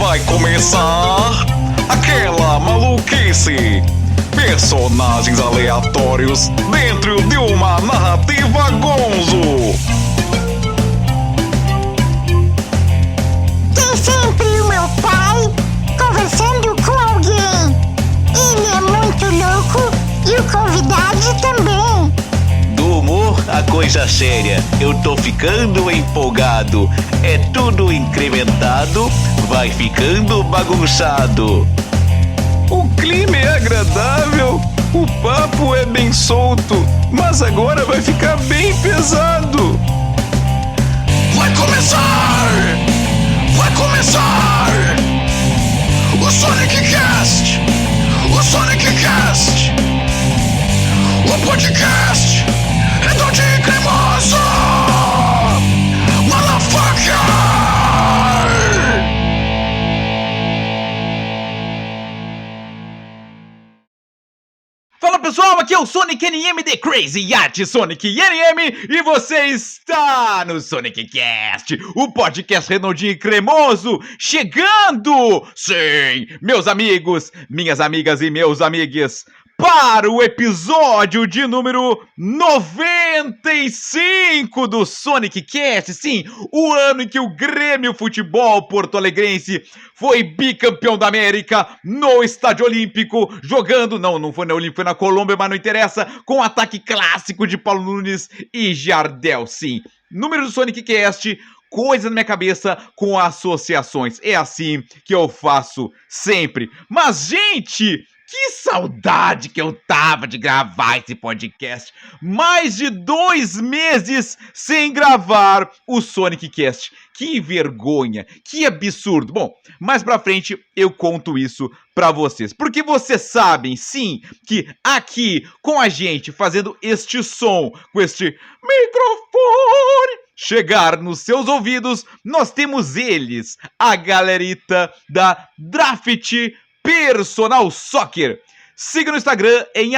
vai começar aquela maluquice. Personagens aleatórios dentro de uma narrativa gonzo. Tem sempre o meu pai conversando com alguém. Ele é muito louco e o convidado também. Do humor a coisa séria, eu tô ficando empolgado. É tudo incrementado, vai ficando bagunçado. O clima é agradável, o papo é bem solto, mas agora vai ficar bem pesado. Vai começar! Vai começar! O Sonic Cast! O Sonic Cast! O podcast é do Dia Cremoso! Motherfucker! Fala pessoal, aqui é o Sonic NM The Crazy Yacht Sonic NM e você está no Sonic Cast, o podcast redondinho e cremoso, chegando, sim, meus amigos, minhas amigas e meus amigues, para o episódio de número 95 do Sonic Cast, sim, o ano em que o Grêmio Futebol Porto Alegrense foi bicampeão da América no Estádio Olímpico, jogando, não foi na Olímpico, foi na Colômbia, mas não interessa, com o ataque clássico de Paulo Nunes e Jardel, sim. Número do Sonic Cast, coisa na minha cabeça com associações, é assim que eu faço sempre. Mas, gente, que saudade que eu tava de gravar esse podcast. Mais de 2 meses sem gravar o Sonic Cast. Que vergonha, que absurdo. Bom, mais pra frente eu conto isso pra vocês. Porque vocês sabem, sim, que aqui com a gente fazendo este som, com este microfone chegar nos seus ouvidos, nós temos eles, a galerita da Draft Personal Soccer. Siga no Instagram em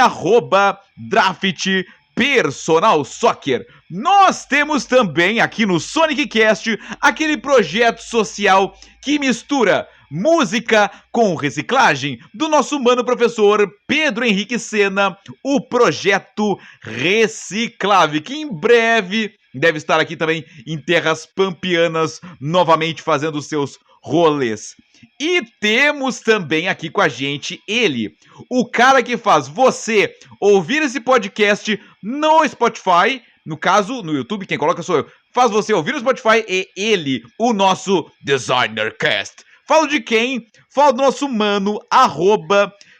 @draftpersonalsoccer. Nós temos também aqui no Sonic Cast aquele projeto social que mistura música com reciclagem do nosso mano professor Pedro Henrique Sena, o projeto Reciclave, que em breve deve estar aqui também em terras pampianas, novamente fazendo seus rolês. E temos também aqui com a gente ele, o cara que faz você ouvir esse podcast no Spotify, no caso, no YouTube, quem coloca sou eu, faz você ouvir no Spotify, e ele, o nosso Designer Cast. Falo de quem? Falo do nosso mano,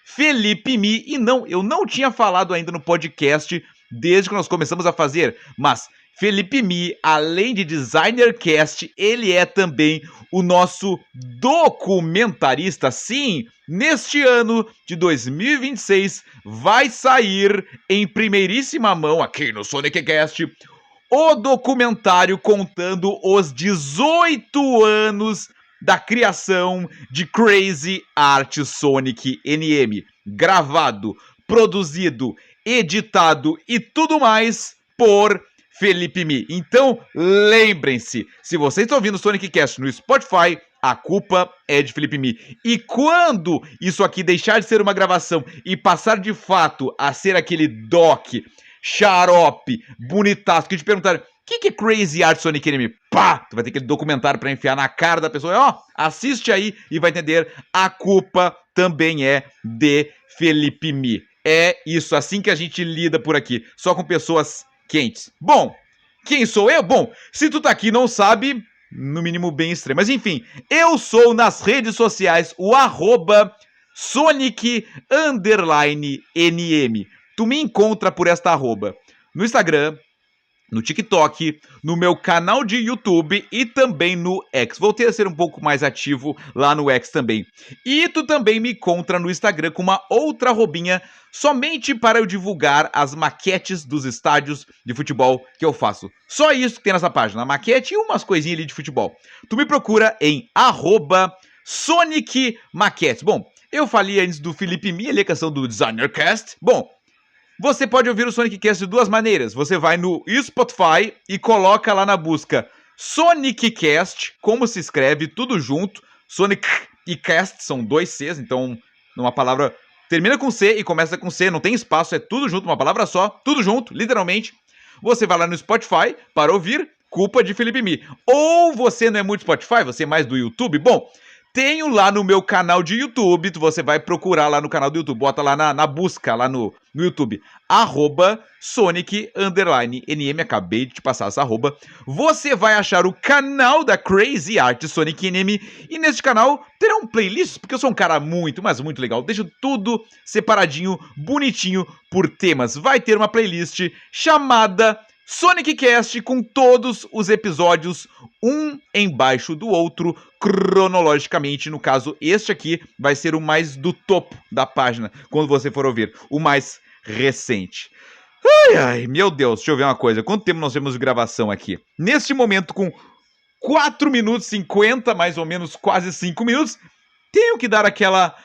@FelipeMi. E não, eu não tinha falado ainda no podcast desde que nós começamos a fazer, mas Felipe Mi, além de Designer Cast, ele é também o nosso documentarista. Sim, neste ano de 2026 vai sair em primeiríssima mão aqui no Sonic Cast o documentário contando os 18 anos da criação de Crazy Art Sonic NM. Gravado, produzido, editado e tudo mais por Felipe Mi. Então, lembrem-se, se vocês estão ouvindo o Sonic Cast no Spotify, a culpa é de Felipe Mi. E quando isso aqui deixar de ser uma gravação e passar de fato a ser aquele doc, xarope, bonitaço, que te perguntaram, o que é Crazy Art Sonic NM? Pá! Tu vai ter aquele documentário pra enfiar na cara da pessoa. Ó, assiste aí e vai entender, a culpa também é de Felipe Mi. É isso, assim que a gente lida por aqui, só com pessoas quentes. Bom, quem sou eu? Bom, se tu tá aqui e não sabe, no mínimo bem estranho. Mas enfim, eu sou nas redes sociais o @Sonic_NM. Tu me encontra por esta arroba no Instagram, no TikTok, no meu canal de YouTube e também no X. Voltei a ser um pouco mais ativo lá no X também. E tu também me encontra no Instagram com uma outra arrobinha somente para eu divulgar as maquetes dos estádios de futebol que eu faço. Só isso que tem nessa página, a maquete e umas coisinhas ali de futebol. Tu me procura em @SonicMaquetes. Bom, eu falei antes do Felipe Mi, ali a questão do Designer Cast. Bom, você pode ouvir o Sonic Cast de duas maneiras. Você vai no Spotify e coloca lá na busca Sonic Cast, como se escreve, tudo junto, Sonic e cast são 2 Cs, então uma palavra termina com C e começa com C, não tem espaço, é tudo junto, uma palavra só, tudo junto, literalmente. Você vai lá no Spotify para ouvir Culpa de Felipe Mi. Ou você não é muito Spotify, você é mais do YouTube? Bom, tenho lá no meu canal de YouTube, você vai procurar lá no canal do YouTube, bota lá na busca, lá no YouTube, @Sonic_NM, acabei de te passar essa arroba. Você vai achar o canal da Crazy Art Sonic NM, e neste canal terão playlists, porque eu sou um cara muito, mas muito legal, deixo tudo separadinho, bonitinho, por temas. Vai ter uma playlist chamada Sonic Cast, com todos os episódios, um embaixo do outro, cronologicamente. No caso, este aqui vai ser o mais do topo da página, quando você for ouvir, o mais recente. Ai, meu Deus, deixa eu ver uma coisa. Quanto tempo nós temos de gravação aqui? Neste momento, com 4 minutos 50, mais ou menos, quase 5 minutos, tenho que dar aquela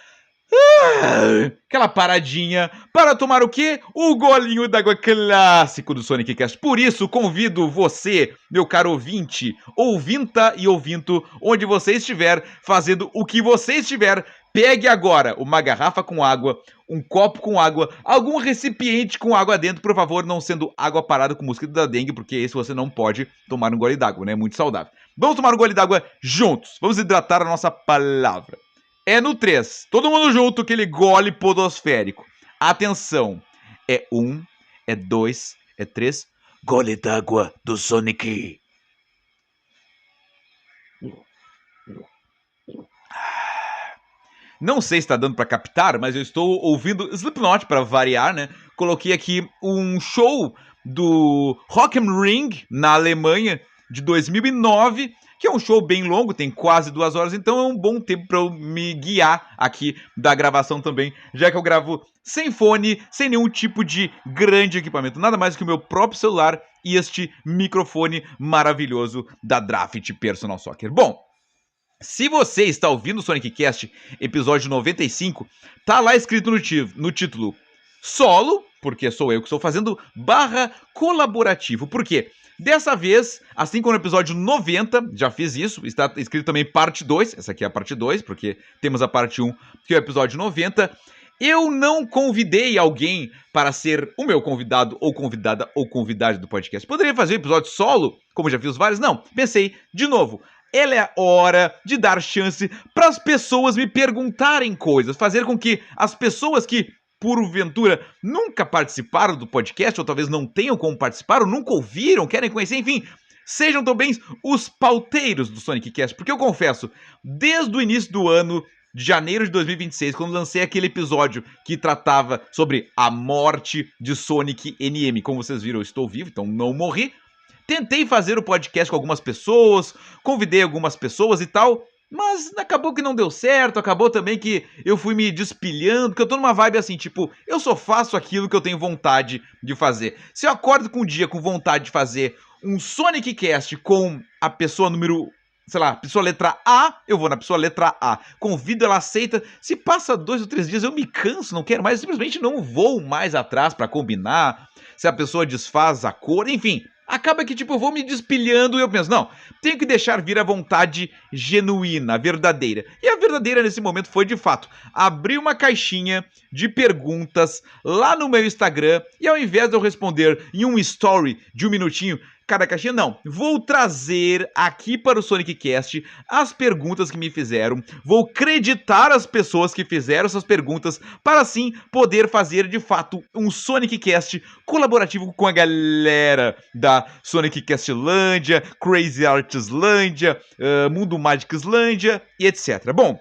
paradinha para tomar o quê? O golinho d'água clássico do Sonic Cast. Por isso, convido você, meu caro ouvinte, ouvinta e ouvinto, onde você estiver, fazendo o que você estiver, pegue agora uma garrafa com água, um copo com água, algum recipiente com água dentro, por favor, não sendo água parada com mosquito da dengue, porque esse você não pode tomar um gole d'água, né? É muito saudável. Vamos tomar um gole d'água juntos. Vamos hidratar a nossa palavra. É no 3. Todo mundo junto, aquele gole podosférico. Atenção. É 1, é 2, é 3. Gole d'água do Sonic. Não sei se está dando para captar, mas eu estou ouvindo Slipknot para variar, né? Coloquei aqui um show do Rock am Ring na Alemanha de 2009, que é um show bem longo, tem quase 2 horas, então é um bom tempo para eu me guiar aqui da gravação também, já que eu gravo sem fone, sem nenhum tipo de grande equipamento, nada mais que o meu próprio celular e este microfone maravilhoso da Draft Personal Soccer. Bom, se você está ouvindo o Sonic Cast, episódio 95, tá lá escrito no título solo, porque sou eu que estou fazendo, /colaborativo. Por quê? Dessa vez, assim como no episódio 90, já fiz isso, está escrito também parte 2, essa aqui é a parte 2, porque temos a parte 1, que é o episódio 90. Eu não convidei alguém para ser o meu convidado, ou convidada, ou convidado do podcast. Poderia fazer um episódio solo, como já fiz vários? Não, pensei, de novo, ela é a hora de dar chance para as pessoas me perguntarem coisas, fazer com que as pessoas que, porventura, nunca participaram do podcast, ou talvez não tenham como participar, ou nunca ouviram, querem conhecer, enfim, sejam também os pauteiros do Sonic Cast, porque eu confesso, desde o início do ano, de janeiro de 2026, quando lancei aquele episódio que tratava sobre a morte de Sonic NM, como vocês viram, eu estou vivo, então não morri, tentei fazer o podcast com algumas pessoas, convidei algumas pessoas e tal, mas acabou que não deu certo, acabou também que eu fui me despilhando, porque eu tô numa vibe assim, tipo, eu só faço aquilo que eu tenho vontade de fazer. Se eu acordo com um dia com vontade de fazer um Sonic Cast com a pessoa número, sei lá, pessoa letra A, eu vou na pessoa letra A. Convido, ela aceita. Se passa 2 ou 3 dias, eu me canso, não quero mais, eu simplesmente não vou mais atrás pra combinar. Se a pessoa desfaz a cor, enfim. Acaba que, tipo, eu vou me despilhando e eu penso, não, tenho que deixar vir a vontade genuína, verdadeira. E a verdadeira nesse momento foi, de fato, abrir uma caixinha de perguntas lá no meu Instagram e ao invés de eu responder em um story de 1 minutinho cada caixinha, não. Vou trazer aqui para o Sonic Cast as perguntas que me fizeram, vou creditar as pessoas que fizeram essas perguntas para assim poder fazer de fato um Sonic Cast colaborativo com a galera da Sonic Castlândia, Crazy Artslândia, Mundo Mágico Islândia e etc. Bom,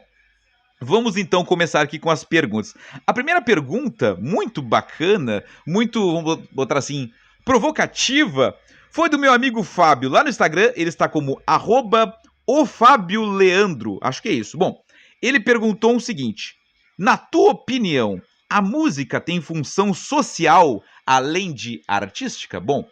vamos então começar aqui com as perguntas. A primeira pergunta, muito bacana, muito, vamos botar assim, provocativa, foi do meu amigo Fábio, lá no Instagram, ele está como @ofabioleandro, acho que é isso. Bom, ele perguntou o seguinte: na tua opinião, a música tem função social além de artística? Bom,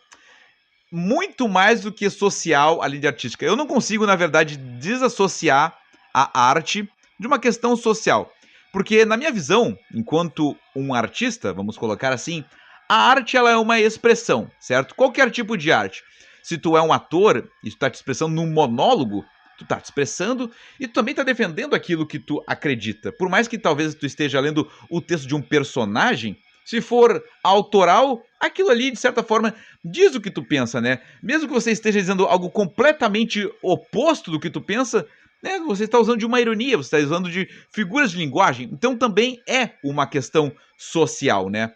muito mais do que social além de artística. Eu não consigo, na verdade, desassociar a arte de uma questão social, porque na minha visão, enquanto um artista, vamos colocar assim, a arte ela é uma expressão, certo? Qualquer tipo de arte. Se tu é um ator e tu tá te expressando num monólogo, Tu tá te expressando e tu também tá defendendo aquilo que tu acredita. Por mais que talvez tu esteja lendo o texto de um personagem, se for autoral, aquilo ali, de certa forma, diz o que tu pensa, né? Mesmo que você esteja dizendo algo completamente oposto do que tu pensa, né? Você está usando de uma ironia, você está usando de figuras de linguagem. Então também é uma questão social, né?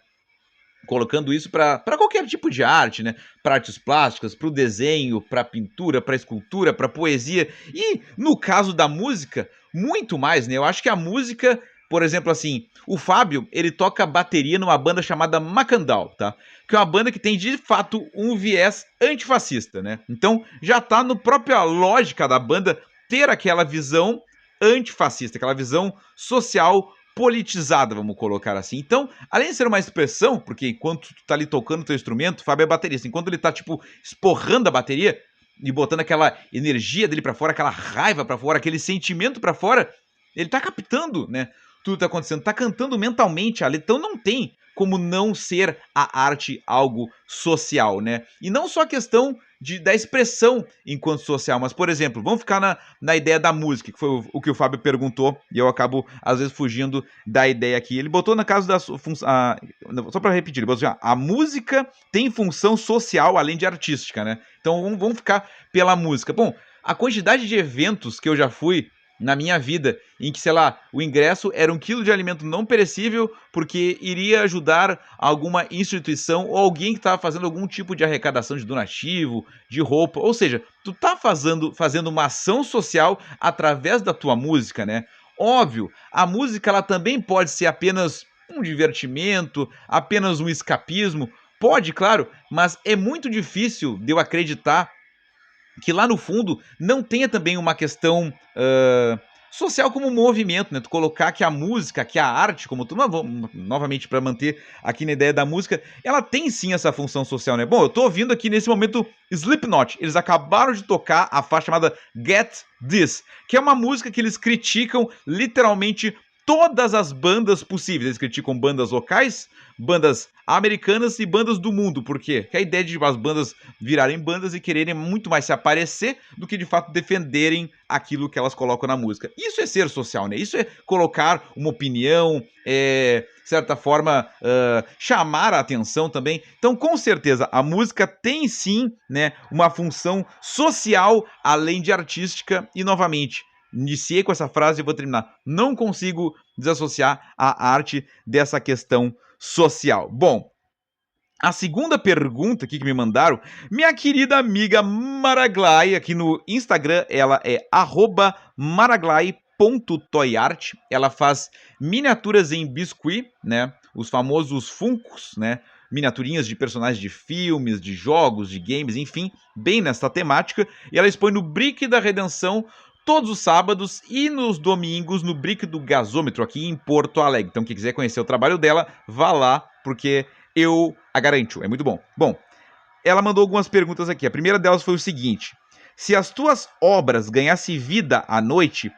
Colocando isso para qualquer tipo de arte, né? Para artes plásticas, para o desenho, para pintura, para escultura, para poesia. E no caso da música, muito mais, né? Eu acho que a música, por exemplo, assim, o Fábio, ele toca bateria numa banda chamada Macandal, tá? Que é uma banda que tem, de fato, um viés antifascista, né? Então, já tá no própria lógica da banda ter aquela visão antifascista, aquela visão social politizada, vamos colocar assim. Então, além de ser uma expressão, porque enquanto tu tá ali tocando teu instrumento, o Fábio é baterista, enquanto ele tá, tipo, esporrando a bateria e botando aquela energia dele pra fora, aquela raiva pra fora, aquele sentimento pra fora, ele tá captando, né? Tudo tá acontecendo, tá cantando mentalmente ali, então não tem como não ser a arte algo social, né? E não só a questão da expressão enquanto social, mas, por exemplo, vamos ficar na ideia da música, que foi o que o Fábio perguntou, e eu acabo, às vezes, fugindo da ideia aqui. Ele botou na casa da função... Só para repetir, ele botou assim, a música tem função social além de artística, né? Então, vamos ficar pela música. Bom, a quantidade de eventos que eu já fui na minha vida, em que, sei lá, o ingresso era 1 quilo de alimento não perecível porque iria ajudar alguma instituição ou alguém que estava fazendo algum tipo de arrecadação de donativo, de roupa, ou seja, tu tá fazendo uma ação social através da tua música, né? Óbvio, a música ela também pode ser apenas um divertimento, apenas um escapismo, pode, claro, mas é muito difícil de eu acreditar que lá no fundo não tenha também uma questão social como movimento, né? Tu colocar que a música, que a arte, como tu... Novamente, para manter aqui na ideia da música, ela tem sim essa função social, né? Bom, eu tô ouvindo aqui nesse momento Slipknot. Eles acabaram de tocar a faixa chamada Get This, que é uma música que eles criticam literalmente todas as bandas possíveis. Eles criticam bandas locais, bandas americanas e bandas do mundo. Por quê? Porque a ideia de as bandas virarem bandas e quererem muito mais se aparecer do que de fato defenderem aquilo que elas colocam na música. Isso é ser social, né? Isso é colocar uma opinião, de certa forma, chamar a atenção também. Então, com certeza, a música tem sim, né, uma função social além de artística. E, novamente, iniciei com essa frase e vou terminar. Não consigo desassociar a arte dessa questão social. Bom, a segunda pergunta aqui que me mandaram, minha querida amiga Maraglai, aqui no Instagram, ela é @maraglai.toyart. Ela faz miniaturas em biscuit, né? Os famosos Funkos, né? Miniaturinhas de personagens de filmes, de jogos, de games, enfim, bem nessa temática. E ela expõe no Brick da Redenção todos os sábados e nos domingos no Brick do Gasômetro aqui em Porto Alegre. Então quem quiser conhecer o trabalho dela, vá lá, porque eu a garanto, é muito bom. Bom, ela mandou algumas perguntas aqui. A primeira delas foi o seguinte: se as tuas obras ganhassem vida à noite,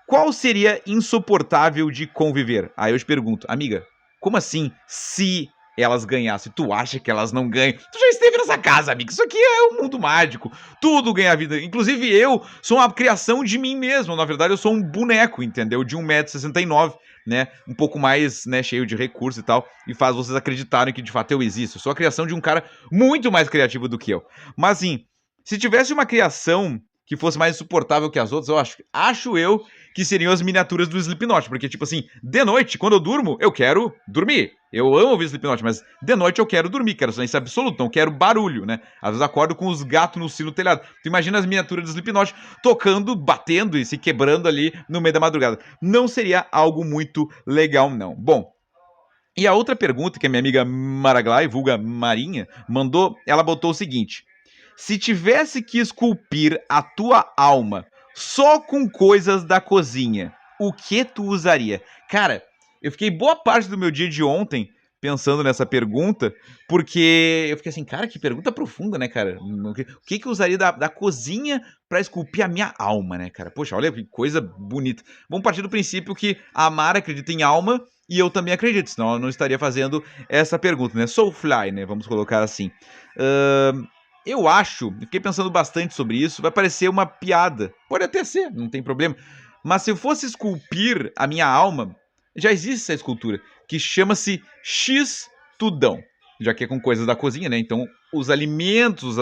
qual seria insuportável de conviver? Aí eu te pergunto, amiga, como assim se elas ganhassem? Tu acha que elas não ganham? Tu já esteve nessa casa, amigo. Isso aqui é um mundo mágico. Tudo ganha vida. Inclusive eu sou uma criação de mim mesmo. Na verdade, eu sou um boneco, entendeu? De 1,69 m, né? Um pouco mais, né, cheio de recursos e tal. E faz vocês acreditarem que de fato eu existo. Eu sou a criação de um cara muito mais criativo do que eu. Mas assim, se tivesse uma criação que fosse mais insuportável que as outras, eu acho eu que seriam as miniaturas do Slipknot, porque, tipo assim, de noite, quando eu durmo, eu quero dormir. Eu amo ouvir Slipknot, mas de noite eu quero dormir, quero silêncio absoluto, não quero barulho, né? Às vezes acordo com os gatos no sino do telhado. Tu imagina as miniaturas do Slipknot tocando, batendo e se quebrando ali no meio da madrugada. Não seria algo muito legal, não. Bom, e a outra pergunta que a minha amiga Maraglai, vulga Marinha, mandou, ela botou o seguinte: se tivesse que esculpir a tua alma só com coisas da cozinha, o que tu usaria? Cara, eu fiquei boa parte do meu dia de ontem pensando nessa pergunta, porque eu fiquei assim, cara, que pergunta profunda, né, cara? O que eu usaria da cozinha pra esculpir a minha alma, né, cara? Poxa, olha que coisa bonita. Vamos partir do princípio que a Mara acredita em alma e eu também acredito, senão eu não estaria fazendo essa pergunta, né? Soulfly, né? Vamos colocar assim. eu acho, fiquei pensando bastante sobre isso, vai parecer uma piada. Pode até ser, não tem problema. Mas se eu fosse esculpir a minha alma, já existe essa escultura, que chama-se X-Tudão. Já que é com coisas da cozinha, né? Então, os alimentos,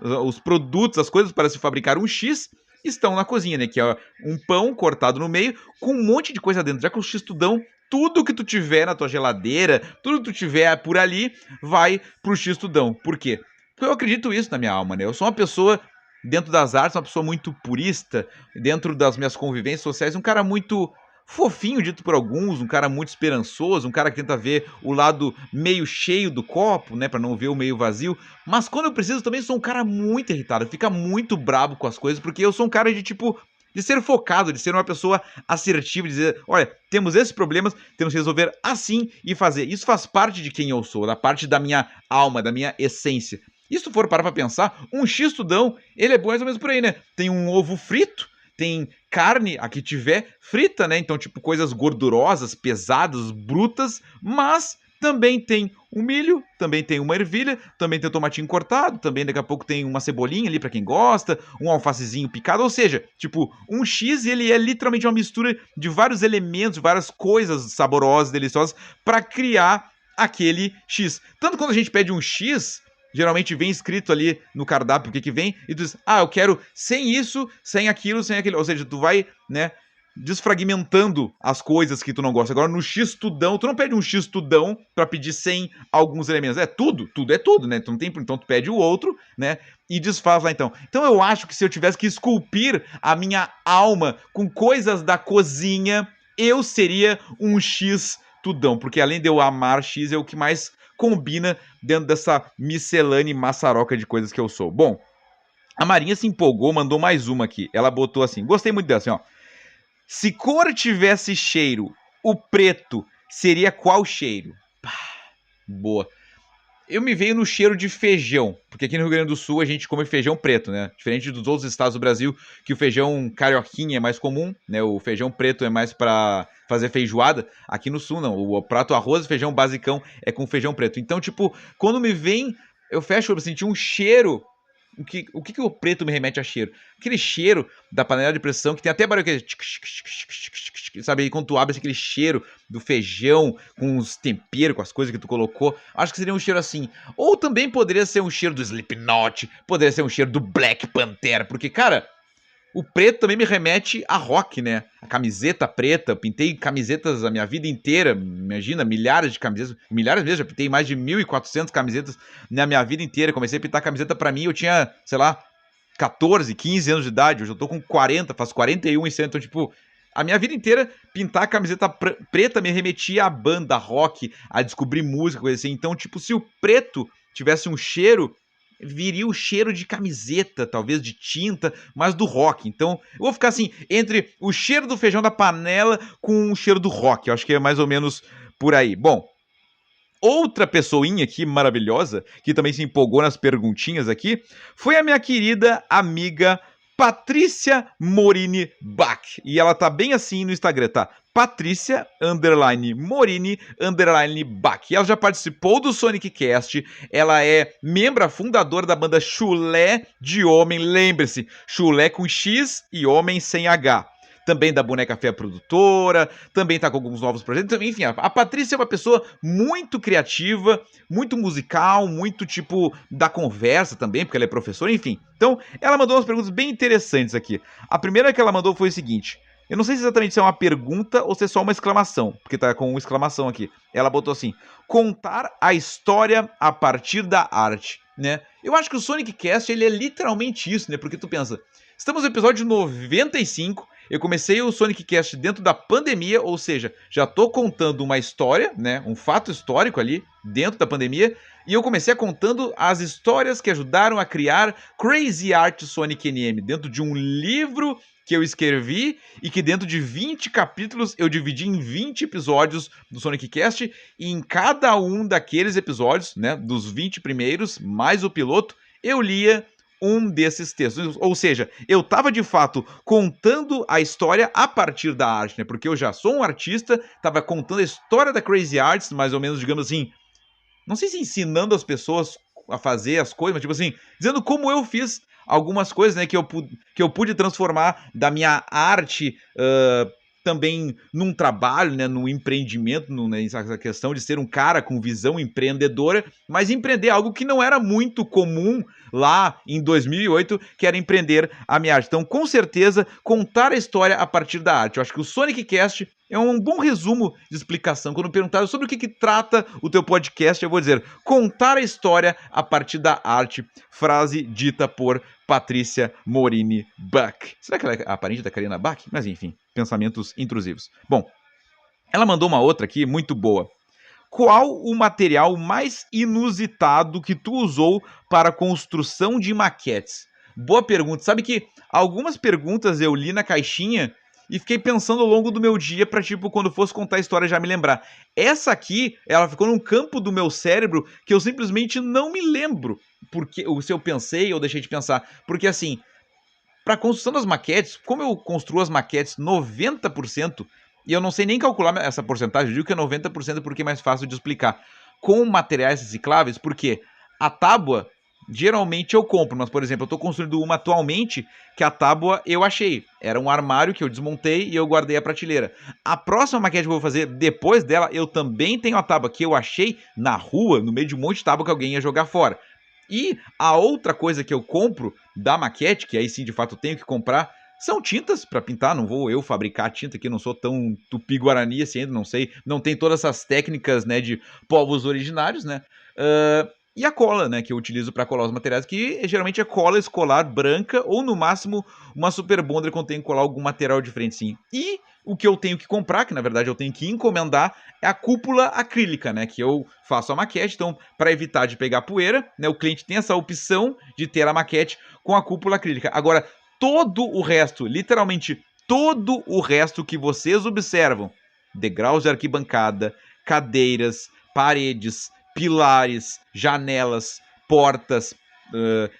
os produtos, as coisas para se fabricar um X estão na cozinha, né? Que é um pão cortado no meio com um monte de coisa dentro. Já que o X-Tudão, tudo que tu tiver na tua geladeira, tudo que tu tiver por ali, vai pro X-Tudão. Por quê? Porque eu acredito isso na minha alma, né? Eu sou uma pessoa, dentro das artes, uma pessoa muito purista, dentro das minhas convivências sociais, um cara muito fofinho, dito por alguns, um cara muito esperançoso, um cara que tenta ver o lado meio cheio do copo, né, pra não ver o meio vazio, mas quando eu preciso também sou um cara muito irritado, fica muito brabo com as coisas, porque eu sou um cara de tipo, de ser focado, de ser uma pessoa assertiva, de dizer, olha, temos esses problemas, temos que resolver assim e fazer. Isso faz parte de quem eu sou, da parte da minha alma, da minha essência. E se tu for parar pra pensar, um X-Tudão, ele é bom mais ou menos por aí, né? Tem um ovo frito, tem carne, a que tiver, frita, né? Então, tipo, coisas gordurosas, pesadas, brutas, mas também tem o milho, também tem uma ervilha, também tem o tomatinho cortado, também daqui a pouco tem uma cebolinha ali pra quem gosta, um alfacezinho picado, ou seja, tipo, um X ele é literalmente uma mistura de vários elementos, várias coisas saborosas, deliciosas, pra criar aquele X. Tanto quando a gente pede um X, geralmente vem escrito ali no cardápio o que vem, e tu diz, eu quero sem isso, sem aquilo, sem aquilo. Ou seja, tu vai, né, desfragmentando as coisas que tu não gosta. Agora, no X-Tudão, tu não pede um X-Tudão pra pedir sem alguns elementos. É tudo é tudo, né? Tu não tem, então tu pede o outro, né, e desfaz lá então. Então eu acho que se eu tivesse que esculpir a minha alma com coisas da cozinha, eu seria um X-Tudão, porque além de eu amar X, é o que mais combina dentro dessa miscelânea e maçaroca de coisas que eu sou. Bom, a Marinha se empolgou, mandou mais uma aqui. Ela botou assim, gostei muito dessa, assim, ó. Se cor tivesse cheiro, o preto seria qual cheiro? Boa. Eu me veio no cheiro de feijão, porque aqui no Rio Grande do Sul a gente come feijão preto, né? Diferente dos outros estados do Brasil, que o feijão carioquinha é mais comum, né? O feijão preto é mais pra fazer feijoada. Aqui no Sul não, o prato arroz e feijão basicão é com feijão preto. Então, tipo, quando me vem, eu fecho, eu senti um cheiro. O que o preto me remete a cheiro? Aquele cheiro da panela de pressão, que tem até barulho que sabe, aí quando tu abre aquele cheiro do feijão, com os temperos, com as coisas que tu colocou, acho que seria um cheiro assim. Ou também poderia ser um cheiro do Slipknot, poderia ser um cheiro do Black Panther, porque, cara, o preto também me remete a rock, né? A camiseta preta, eu pintei camisetas a minha vida inteira, imagina, milhares de camisetas, milhares mesmo, já pintei mais de 1.400 camisetas na minha vida inteira. Comecei a pintar camiseta pra mim, eu tinha, sei lá, 14, 15 anos de idade, hoje eu tô com 40, faço 41 esse ano, então, tipo, a minha vida inteira pintar camiseta preta me remetia à banda, rock, a descobrir música, coisa assim. Então, tipo, se o preto tivesse um cheiro, viria o cheiro de camiseta, talvez de tinta, mas do rock. Então, eu vou ficar assim, entre o cheiro do feijão da panela com o cheiro do rock. Eu acho que é mais ou menos por aí. Bom, outra pessoinha aqui maravilhosa, que também se empolgou nas perguntinhas aqui, foi a minha querida amiga Patrícia Morini Bach. E ela tá bem assim no Instagram, tá? Patrícia, Morini, Bach. E ela já participou do Sonic Cast, ela é membro fundadora da banda Chulé de Homem, lembre-se, Chulé com X e Homem sem H. Também da Boneca Feia Produtora, também tá com alguns novos projetos, enfim, a Patrícia é uma pessoa muito criativa, muito musical, muito tipo da conversa também, porque ela é professora, enfim. Então, ela mandou umas perguntas bem interessantes aqui. A primeira que ela mandou foi o seguinte, eu não sei se exatamente se é uma pergunta ou se é só uma exclamação, porque tá com uma exclamação aqui. Ela botou assim, contar a história a partir da arte, né? Eu acho que o Sonic Cast, ele é literalmente isso, né? Porque tu pensa, estamos no episódio 95, eu comecei o Sonic Cast dentro da pandemia, ou seja, já tô contando uma história, né, um fato histórico ali dentro da pandemia, e eu comecei contando as histórias que ajudaram a criar Crazy Art Sonic NM, dentro de um livro que eu escrevi e que dentro de 20 capítulos eu dividi em 20 episódios do Sonic Cast, e em cada um daqueles episódios, né, dos 20 primeiros, mais o piloto, eu lia um desses textos, ou seja, eu tava de fato contando a história a partir da arte, né, porque eu já sou um artista, tava contando a história da Crazy Arts, mais ou menos, digamos assim, não sei se ensinando as pessoas a fazer as coisas, mas tipo assim, dizendo como eu fiz algumas coisas, né, que eu pude transformar da minha arte também num trabalho, né, num empreendimento, nessa questão de ser um cara com visão empreendedora, mas empreender algo que não era muito comum lá em 2008, que era empreender a minha arte. Então, com certeza, contar a história a partir da arte. Eu acho que o Sonic Cast é um bom resumo de explicação. Quando perguntaram sobre o que trata o teu podcast, eu vou dizer, contar a história a partir da arte, frase dita por Patrícia Morini Bach. Será que ela é a parente da Karina Bach? Mas enfim, pensamentos intrusivos. Bom, ela mandou uma outra aqui, muito boa. Qual o material mais inusitado que tu usou para a construção de maquetes? Boa pergunta. Sabe que algumas perguntas eu li na caixinha e fiquei pensando ao longo do meu dia pra, tipo, quando fosse contar a história já me lembrar. Essa aqui, ela ficou num campo do meu cérebro que eu simplesmente não me lembro se eu pensei ou deixei de pensar. Porque, assim, pra construção das maquetes, como eu construo as maquetes 90%, e eu não sei nem calcular essa porcentagem, eu digo que é 90% porque é mais fácil de explicar, com materiais recicláveis, porque a tábua geralmente eu compro, mas, por exemplo, eu tô construindo uma atualmente que a tábua eu achei. Era um armário que eu desmontei e eu guardei a prateleira. A próxima maquete que eu vou fazer depois dela, eu também tenho a tábua que eu achei na rua, no meio de um monte de tábua que alguém ia jogar fora. E a outra coisa que eu compro da maquete, que aí sim de fato eu tenho que comprar, são tintas para pintar. Não vou eu fabricar tinta, que não sou tão tupi-guarani assim ainda, não sei. Não tem todas essas técnicas, né, de povos originários, né? E a cola, né, que eu utilizo para colar os materiais, que geralmente é cola escolar branca ou no máximo uma super bonder quando tenho que colar algum material diferente, sim. E o que eu tenho que comprar, que na verdade eu tenho que encomendar, é a cúpula acrílica, né, que eu faço a maquete. Então, para evitar de pegar poeira, né, o cliente tem essa opção de ter a maquete com a cúpula acrílica. Agora, todo o resto, literalmente todo o resto que vocês observam, degraus de arquibancada, cadeiras, paredes, pilares, janelas, portas,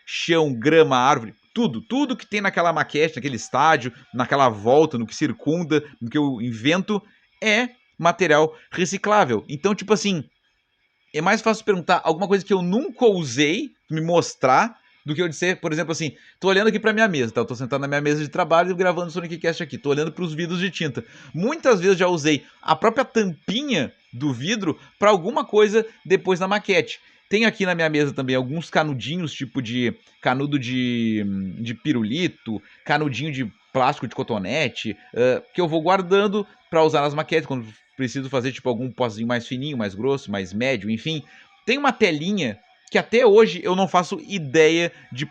chão, grama, árvore, tudo que tem naquela maquete, naquele estádio, naquela volta, no que circunda, no que eu invento, é material reciclável. Então, tipo assim, é mais fácil perguntar alguma coisa que eu nunca usei, me mostrar, do que eu dizer, por exemplo, assim, tô olhando aqui pra minha mesa, tá? Eu tô sentado na minha mesa de trabalho e gravando o Sonic Cast aqui, tô olhando pros vidros de tinta. Muitas vezes já usei a própria tampinha do vidro pra alguma coisa depois na maquete. Tem aqui na minha mesa também alguns canudinhos, tipo de canudo de pirulito, canudinho de plástico de cotonete, que eu vou guardando pra usar nas maquetes, quando preciso fazer tipo algum pozinho mais fininho, mais grosso, mais médio, enfim. Tem uma telinha que até hoje eu não faço ideia de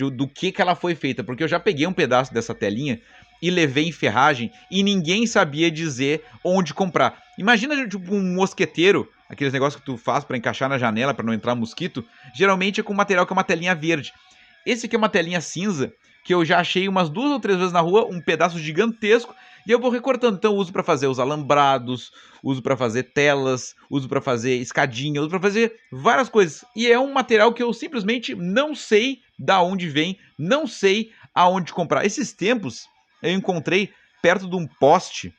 do que ela foi feita, porque eu já peguei um pedaço dessa telinha e levei em ferragem e ninguém sabia dizer onde comprar. Imagina tipo um mosqueteiro, aqueles negócios que tu faz para encaixar na janela para não entrar mosquito, geralmente é com material que é uma telinha verde. Esse aqui é uma telinha cinza, que eu já achei umas 2 ou 3 vezes na rua, um pedaço gigantesco, e eu vou recortando. Então eu uso para fazer os alambrados, uso para fazer telas, uso para fazer escadinha, uso para fazer várias coisas. E é um material que eu simplesmente não sei da onde vem, não sei aonde comprar. Esses tempos eu encontrei perto de um poste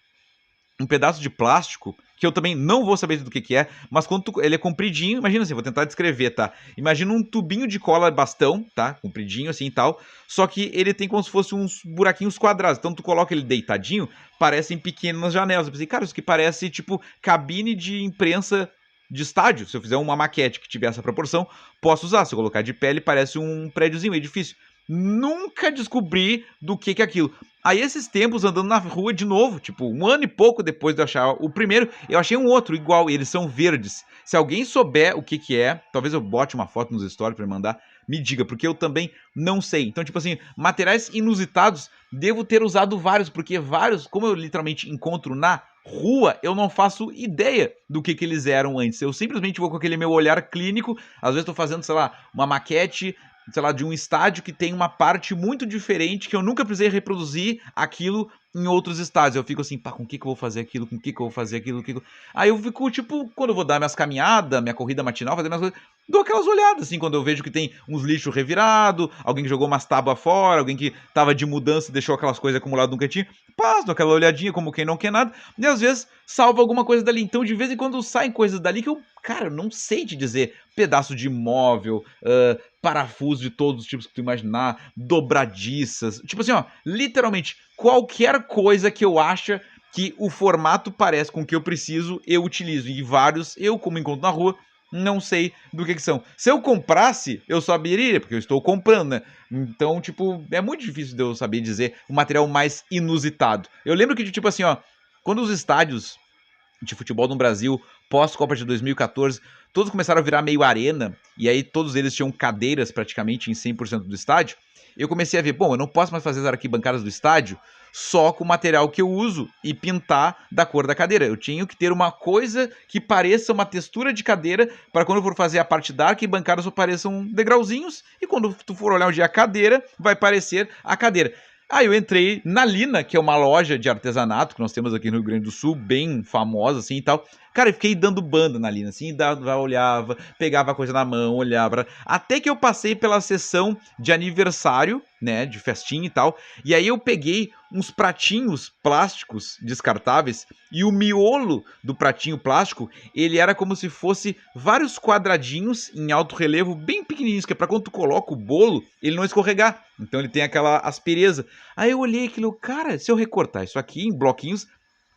um pedaço de plástico, que eu também não vou saber do que é, mas quando ele é compridinho, imagina assim, vou tentar descrever, tá? Imagina um tubinho de cola bastão, tá? Compridinho assim e tal, só que ele tem como se fosse uns buraquinhos quadrados, então tu coloca ele deitadinho, parecem pequenas janelas. Eu pensei, cara, isso aqui parece tipo cabine de imprensa de estádio. Se eu fizer uma maquete que tiver essa proporção, posso usar. Se eu colocar de pé, ele parece um prédiozinho, um edifício. Nunca descobri do que é aquilo. Aí esses tempos andando na rua de novo, tipo 1 ano e pouco depois de eu achar o primeiro, eu achei um outro igual, e eles são verdes. Se alguém souber o que é, talvez eu bote uma foto nos stories pra me mandar, me diga, porque eu também não sei. Então, tipo assim, materiais inusitados, devo ter usado vários, porque vários, como eu literalmente encontro na rua, eu não faço ideia do que eles eram antes. Eu simplesmente vou com aquele meu olhar clínico, às vezes tô fazendo, sei lá, uma maquete, sei lá, de um estádio que tem uma parte muito diferente, que eu nunca precisei reproduzir aquilo em outros estádios. Eu fico assim, pá, com o que eu vou fazer aquilo, com o que eu vou fazer aquilo, Aí eu fico, tipo, quando eu vou dar minhas caminhadas, minha corrida matinal, fazer minhas coisas, dou aquelas olhadas, assim, quando eu vejo que tem uns lixos revirados, alguém que jogou umas tábuas fora, alguém que tava de mudança e deixou aquelas coisas acumuladas num cantinho, passo aquela olhadinha como quem não quer nada, e às vezes salvo alguma coisa dali. Então, de vez em quando saem coisas dali que eu cara, eu não sei te dizer, pedaço de móvel, parafuso de todos os tipos que tu imaginar, dobradiças, tipo assim, ó, literalmente, qualquer coisa que eu acho que o formato parece com o que eu preciso, eu utilizo, e vários, eu como encontro na rua, não sei do que são. Se eu comprasse, eu saberia, porque eu estou comprando, né? Então, tipo, é muito difícil de eu saber dizer o material mais inusitado. Eu lembro que, tipo assim, ó, quando os estádios de futebol no Brasil, pós-Copa de 2014, todos começaram a virar meio arena, e aí todos eles tinham cadeiras praticamente em 100% do estádio, eu comecei a ver, bom, eu não posso mais fazer as arquibancadas do estádio só com o material que eu uso e pintar da cor da cadeira. Eu tinha que ter uma coisa que pareça uma textura de cadeira para quando eu for fazer a parte da arquibancada só pareçam degrauzinhos e quando tu for olhar onde é a cadeira, vai parecer a cadeira. Aí eu entrei na Lina, que é uma loja de artesanato que nós temos aqui no Rio Grande do Sul, bem famosa assim e tal. Cara, eu fiquei dando banda na Lina, assim, olhava, pegava a coisa na mão, olhava. Até que eu passei pela sessão de aniversário, né, de festinha e tal. E aí eu peguei uns pratinhos plásticos descartáveis e o miolo do pratinho plástico, ele era como se fosse vários quadradinhos em alto relevo, bem pequenininhos, que é pra quando tu coloca o bolo, ele não escorregar. Então ele tem aquela aspereza. Aí eu olhei aquilo, cara, se eu recortar isso aqui em bloquinhos,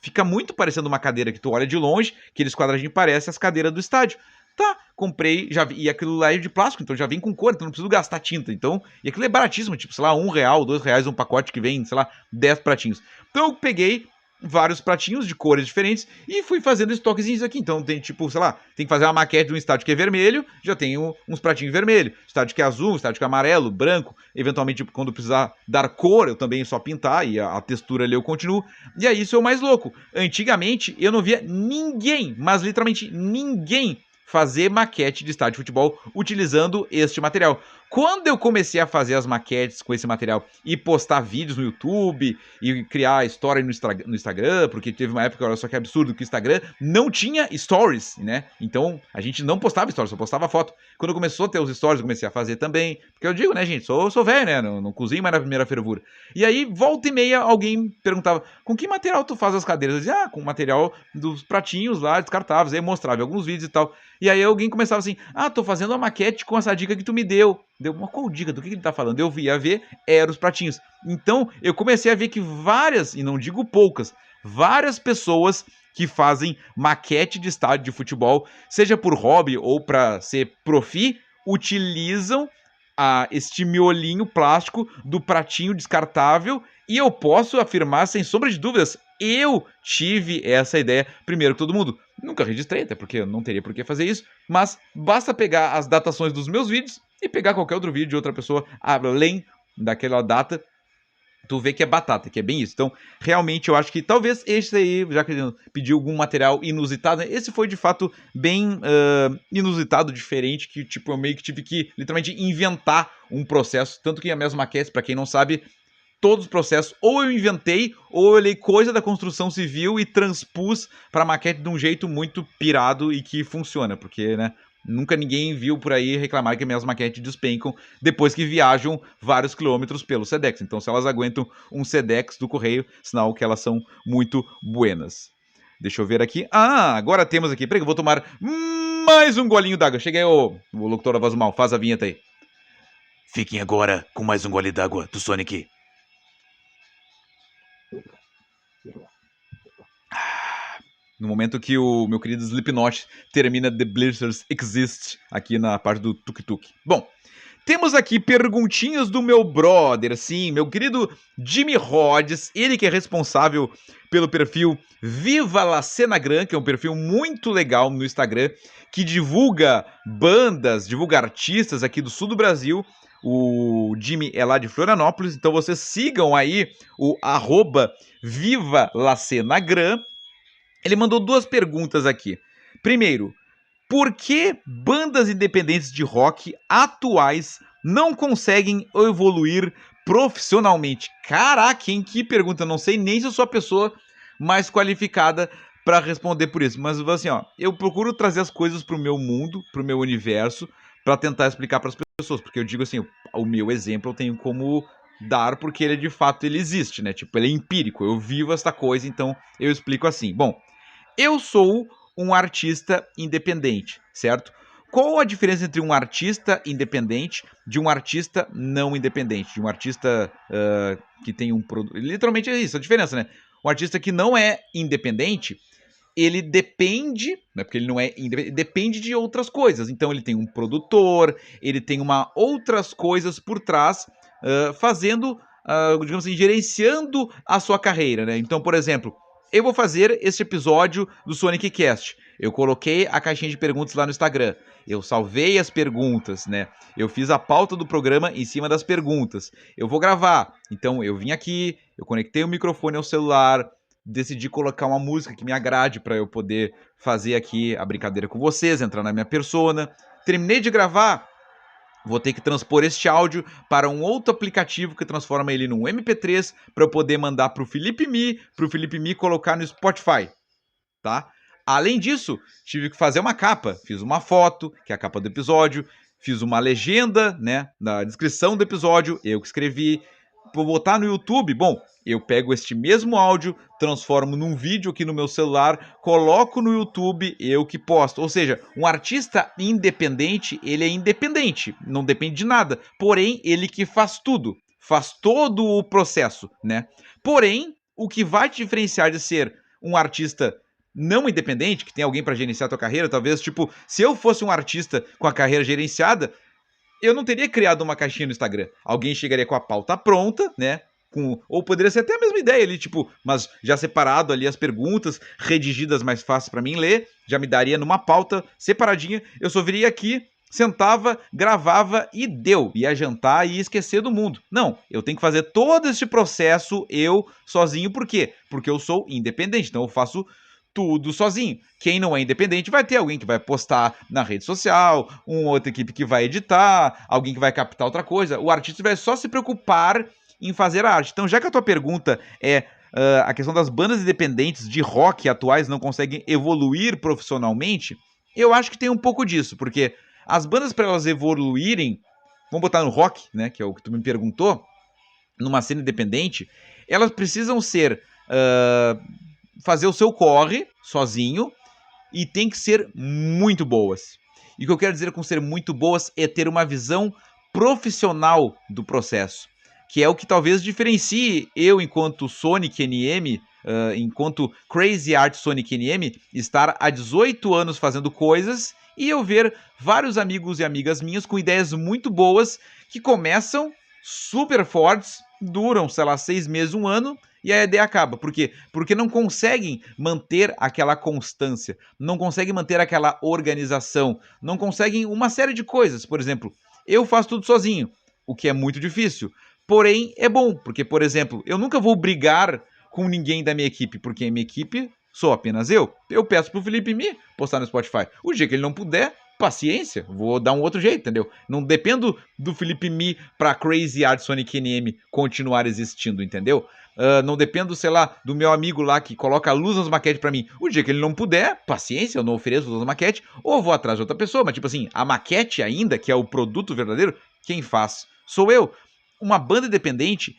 fica muito parecendo uma cadeira que tu olha de longe, aqueles quadradinhos parecem as cadeiras do estádio. Tá, comprei, já vi, e aquilo lá é de plástico, então já vem com cor, então não preciso gastar tinta. Então, e aquilo é baratíssimo, tipo, sei lá, R$1, R$2, um pacote que vem, sei lá, 10 pratinhos. Então eu peguei vários pratinhos de cores diferentes e fui fazendo estoquezinhos aqui. Então tem tipo, sei lá, tem que fazer uma maquete de um estádio que é vermelho, já tenho uns pratinhos vermelhos. Estádio que é azul, estádio que é amarelo, branco. Eventualmente, quando precisar dar cor, eu também só pintar e a textura ali eu continuo. E aí isso é o mais louco. Antigamente eu não via ninguém, mas literalmente ninguém fazer maquete de estádio de futebol utilizando este material. Quando eu comecei a fazer as maquetes com esse material e postar vídeos no YouTube e criar história no Instagram, porque teve uma época, olha só que absurdo, que o Instagram não tinha stories, né? Então a gente não postava stories, só postava foto. Quando começou a ter os stories, eu comecei a fazer também. Porque eu digo, né, gente, sou velho, né? Não cozinho mais na primeira fervura. E aí, volta e meia, alguém perguntava, com que material tu faz as cadeiras? Eu dizia, com material dos pratinhos lá, descartáveis. Aí eu mostrava alguns vídeos e tal. E aí alguém começava assim, tô fazendo uma maquete com essa dica que tu me deu. Deu uma qual dica? Do que ele tá falando? Eu via ver, eram os pratinhos. Então, eu comecei a ver que várias, e não digo poucas, várias pessoas que fazem maquete de estádio de futebol, seja por hobby ou para ser profi, utilizam este miolinho plástico do pratinho descartável. E eu posso afirmar, sem sombra de dúvidas, eu tive essa ideia primeiro que todo mundo. Nunca registrei, até porque eu não teria por que fazer isso, mas basta pegar as datações dos meus vídeos e pegar qualquer outro vídeo de outra pessoa além daquela data, tu vê que é batata, que é bem isso. Então, realmente, eu acho que talvez esse aí, já que ele pediu algum material inusitado, né, esse foi de fato bem inusitado, diferente, que tipo, eu meio que tive que literalmente inventar um processo, tanto que as minhas maquetes, pra quem não sabe, todos os processos, ou eu inventei, ou eu olhei coisa da construção civil e transpus pra maquete de um jeito muito pirado e que funciona, porque, né, nunca ninguém viu por aí reclamar que minhas maquetes despencam depois que viajam vários quilômetros pelo Sedex. Então, se elas aguentam um Sedex do correio, sinal que elas são muito buenas. Deixa eu ver aqui. Agora temos aqui. Peraí, eu vou tomar mais um golinho d'água. Cheguei, o locutor da voz do mal. Faz a vinheta aí. Fiquem agora com mais um gole d'água do Sonic. No momento que o meu querido Slipknot termina The Blizzards Exist aqui na parte do tuk-tuk. Bom, temos aqui perguntinhas do meu brother, sim, meu querido Jimmy Rhodes, ele que é responsável pelo perfil Viva la Cenagram, que é um perfil muito legal no Instagram, que divulga bandas, divulga artistas aqui do sul do Brasil. O Jimmy é lá de Florianópolis, então vocês sigam aí o @Viva la Cenagram. Ele mandou 2 perguntas aqui. Primeiro, por que bandas independentes de rock atuais não conseguem evoluir profissionalmente? Caraca, hein? Que pergunta. Não sei nem se eu sou a pessoa mais qualificada para responder por isso. Mas assim, ó, eu procuro trazer as coisas pro meu mundo, pro meu universo, para tentar explicar para as pessoas. Porque eu digo assim, o meu exemplo eu tenho como dar porque ele de fato ele existe, né? Tipo, ele é empírico. Eu vivo esta coisa, então eu explico assim. Bom, eu sou um artista independente, certo? Qual a diferença entre um artista independente de um artista não independente? De um artista que tem um produto... Literalmente é isso, a diferença, né? Um artista que não é independente, ele depende, né, porque ele não é independente, depende de outras coisas. Então ele tem um produtor, ele tem outras coisas por trás, fazendo, digamos assim, gerenciando a sua carreira, né? Então, por exemplo, eu vou fazer este episódio do Sonic Cast. Eu coloquei a caixinha de perguntas lá no Instagram. Eu salvei as perguntas, né? Eu fiz a pauta do programa em cima das perguntas. Eu vou gravar. Então eu vim aqui, eu conectei o microfone ao celular, decidi colocar uma música que me agrade para eu poder fazer aqui a brincadeira com vocês, entrar na minha persona. Terminei de gravar, vou ter que transpor este áudio para um outro aplicativo que transforma ele num MP3 para eu poder mandar para o Felipe Mi colocar no Spotify, tá? Além disso, tive que fazer uma capa. Fiz uma foto, que é a capa do episódio, fiz uma legenda, né, na descrição do episódio, eu que escrevi. Vou botar no YouTube, bom, eu pego este mesmo áudio, transformo num vídeo aqui no meu celular, coloco no YouTube, eu que posto. Ou seja, um artista independente, ele é independente, não depende de nada. Porém, ele que faz tudo, faz todo o processo, né? Porém, o que vai te diferenciar de ser um artista não independente, que tem alguém para gerenciar a tua carreira, talvez, tipo, se eu fosse um artista com a carreira gerenciada, eu não teria criado uma caixinha no Instagram. Alguém chegaria com a pauta pronta, né? Ou poderia ser até a mesma ideia ali, tipo, mas já separado ali as perguntas, redigidas mais fáceis para mim ler, já me daria numa pauta separadinha. Eu só viria aqui, sentava, gravava e deu. Ia jantar e ia esquecer do mundo. Não, eu tenho que fazer todo esse processo eu sozinho. Por quê? Porque eu sou independente, então eu faço tudo sozinho. Quem não é independente vai ter alguém que vai postar na rede social, uma outra equipe que vai editar, alguém que vai captar outra coisa. O artista vai só se preocupar em fazer a arte. Então, já que a tua pergunta é a questão das bandas independentes de rock atuais não conseguem evoluir profissionalmente, eu acho que tem um pouco disso, porque as bandas, para elas evoluírem, vamos botar no rock, né, que é o que tu me perguntou, numa cena independente, elas precisam ser... fazer o seu corre sozinho e tem que ser muito boas. E o que eu quero dizer com ser muito boas é ter uma visão profissional do processo, que é o que talvez diferencie eu, enquanto Sonic NM, enquanto Crazy Art Sonic NM, estar há 18 anos fazendo coisas e eu ver vários amigos e amigas minhas com ideias muito boas que começam super fortes, duram, sei lá, 6 meses, 1 ano, e a ideia acaba. Por quê? Porque não conseguem manter aquela constância, não conseguem manter aquela organização, não conseguem uma série de coisas. Por exemplo, eu faço tudo sozinho, o que é muito difícil. Porém, é bom, porque, por exemplo, eu nunca vou brigar com ninguém da minha equipe, porque a minha equipe sou apenas eu. Eu peço pro Felipe Mi postar no Spotify. O dia que ele não puder, paciência, vou dar um outro jeito, entendeu? Não dependo do Felipe Mi pra Crazy Art Sonic NM continuar existindo, entendeu? Não dependo, sei lá, do meu amigo lá que coloca a luz nas maquetes pra mim. O dia que ele não puder, paciência, eu não ofereço luz nas maquetes, ou vou atrás de outra pessoa. Mas tipo assim, a maquete ainda, que é o produto verdadeiro, quem faz sou eu. Uma banda independente,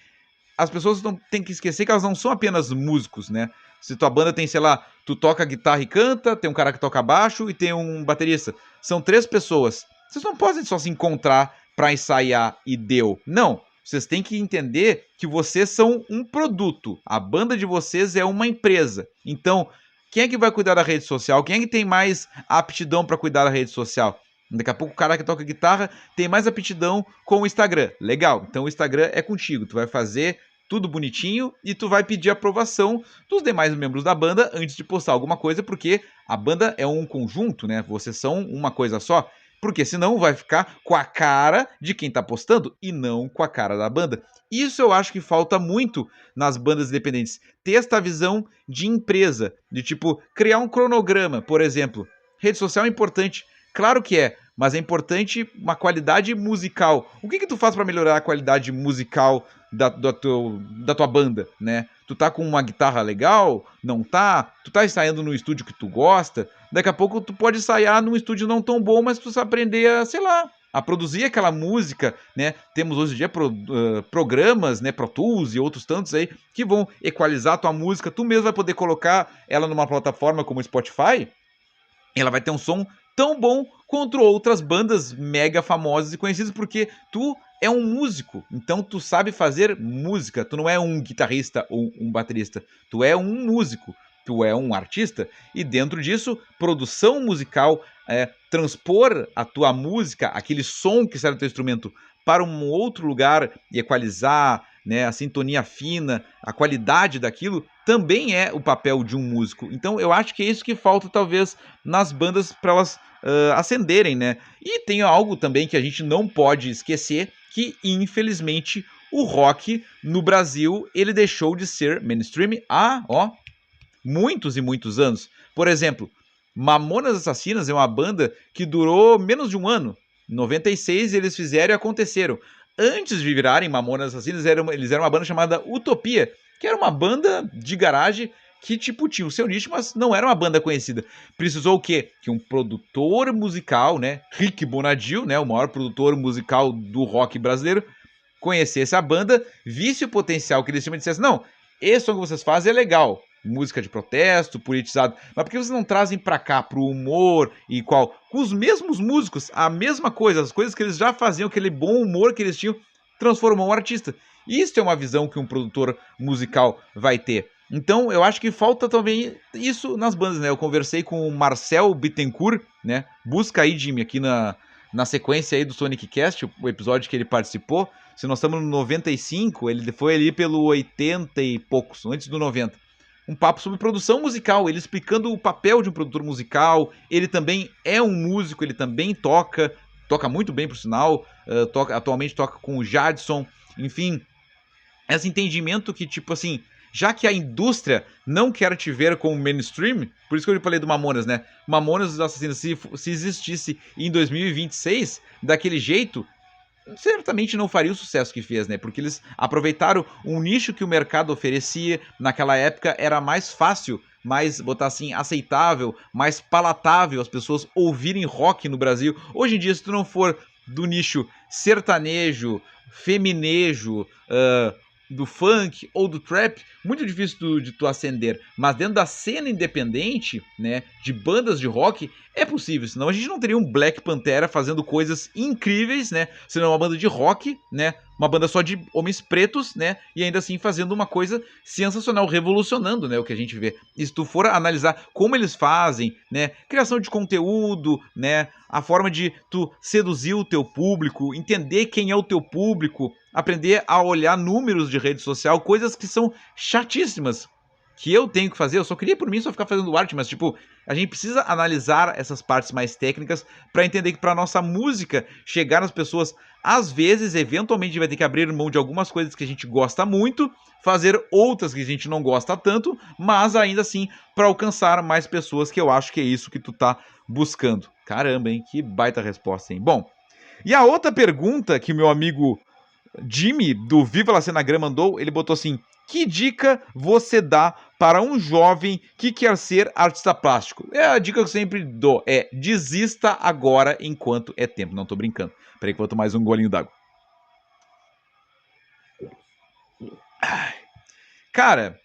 as pessoas não têm que esquecer que elas não são apenas músicos, né? Se tua banda tem, sei lá, tu toca guitarra e canta, tem um cara que toca baixo e tem um baterista. São 3 pessoas. Vocês não podem só se encontrar pra ensaiar e deu. Não. Vocês têm que entender que vocês são um produto. A banda de vocês é uma empresa. Então, quem é que vai cuidar da rede social? Quem é que tem mais aptidão para cuidar da rede social? Daqui a pouco o cara que toca guitarra tem mais aptidão com o Instagram. Legal, então o Instagram é contigo. Tu vai fazer tudo bonitinho e tu vai pedir aprovação dos demais membros da banda antes de postar alguma coisa, porque a banda é um conjunto, né? Vocês são uma coisa só. Porque senão vai ficar com a cara de quem tá postando e não com a cara da banda. Isso eu acho que falta muito nas bandas independentes. Ter esta visão de empresa, de tipo, criar um cronograma, por exemplo. Rede social é importante, claro que é, mas é importante uma qualidade musical. O que tu faz para melhorar a qualidade musical da tua banda, né? Tu tá com uma guitarra legal? Não tá? Tu tá ensaiando num estúdio que tu gosta? Daqui a pouco tu pode ensaiar num estúdio não tão bom, mas tu precisa aprender a, sei lá, a produzir aquela música, né? Temos hoje em dia programas, né, Pro Tools e outros tantos aí, que vão equalizar a tua música. Tu mesmo vai poder colocar ela numa plataforma como o Spotify ela vai ter um som tão bom quanto outras bandas mega famosas e conhecidas, porque tu é um músico, então tu sabe fazer música, tu não é um guitarrista ou um baterista, tu é um músico, tu é um artista, e dentro disso, produção musical, transpor a tua música, aquele som que sai do teu instrumento para um outro lugar e equalizar, né, a sintonia fina, a qualidade daquilo, também é o papel de um músico. Então eu acho que é isso que falta talvez nas bandas para elas ascenderem, né? E tem algo também que a gente não pode esquecer, que infelizmente o rock no Brasil ele deixou de ser mainstream há muitos e muitos anos. Por exemplo, Mamonas Assassinas é uma banda que durou menos de um ano. Em 96 eles fizeram e aconteceram. Antes de virarem Mamonas Assassinas, eles eram uma banda chamada Utopia, que era uma banda de garagem que, tipo, tinha o seu nicho, mas não era uma banda conhecida. Precisou o quê? Que um produtor musical, né, Rick Bonadio, né, o maior produtor musical do rock brasileiro, conhecesse a banda, visse o potencial que eles tinham e dissesse, não, esse som que vocês fazem é legal, música de protesto, politizado, mas por que vocês não trazem pra cá, pro humor e qual? Com os mesmos músicos, a mesma coisa, as coisas que eles já faziam, aquele bom humor que eles tinham, transformou um artista. Isso é uma visão que um produtor musical vai ter. Então, eu acho que falta também isso nas bandas, né? Eu conversei com o Marcel Bittencourt, né? Busca aí, Jimmy, aqui na sequência aí do Sonic Cast, o episódio que ele participou. Se nós estamos no 95, ele foi ali pelo 80 e poucos, antes do 90. Um papo sobre produção musical, ele explicando o papel de um produtor musical. Ele também é um músico, ele também toca muito bem, por sinal. Atualmente toca com o Jadson. Enfim, esse entendimento que, tipo assim, já que a indústria não quer te ver como mainstream, por isso que eu falei do Mamonas, né? Mamonas dos Assassinos, se existisse em 2026, daquele jeito, certamente não faria o sucesso que fez, né? Porque eles aproveitaram um nicho que o mercado oferecia. Naquela época era mais fácil, mais, botar assim, aceitável, mais palatável as pessoas ouvirem rock no Brasil. Hoje em dia, se tu não for do nicho sertanejo, feminejo, do funk ou do trap, muito difícil de tu ascender. Mas dentro da cena independente, né, de bandas de rock, é possível. Senão a gente não teria um Black Pantera fazendo coisas incríveis, né, sendo uma banda de rock, né, uma banda só de homens pretos, né, e ainda assim fazendo uma coisa sensacional, revolucionando, né, o que a gente vê. E se tu for analisar como eles fazem, né, criação de conteúdo, né, a forma de tu seduzir o teu público, entender quem é o teu público, aprender a olhar números de rede social, coisas que são chatíssimas, que eu tenho que fazer. Eu só queria por mim só ficar fazendo arte, mas tipo, a gente precisa analisar essas partes mais técnicas para entender que para nossa música chegar nas pessoas, às vezes, eventualmente vai ter que abrir mão de algumas coisas que a gente gosta muito, fazer outras que a gente não gosta tanto, mas ainda assim para alcançar mais pessoas, que eu acho que é isso que tu tá buscando. Caramba, hein? Que baita resposta, hein? Bom, e a outra pergunta que o meu amigo Jimmy, do Viva La Cenagram, mandou, ele botou assim: que dica você dá para um jovem que quer ser artista plástico? É a dica que eu sempre dou, desista agora enquanto é tempo. Não tô brincando. Peraí que eu vou tomar mais um golinho d'água. Cara,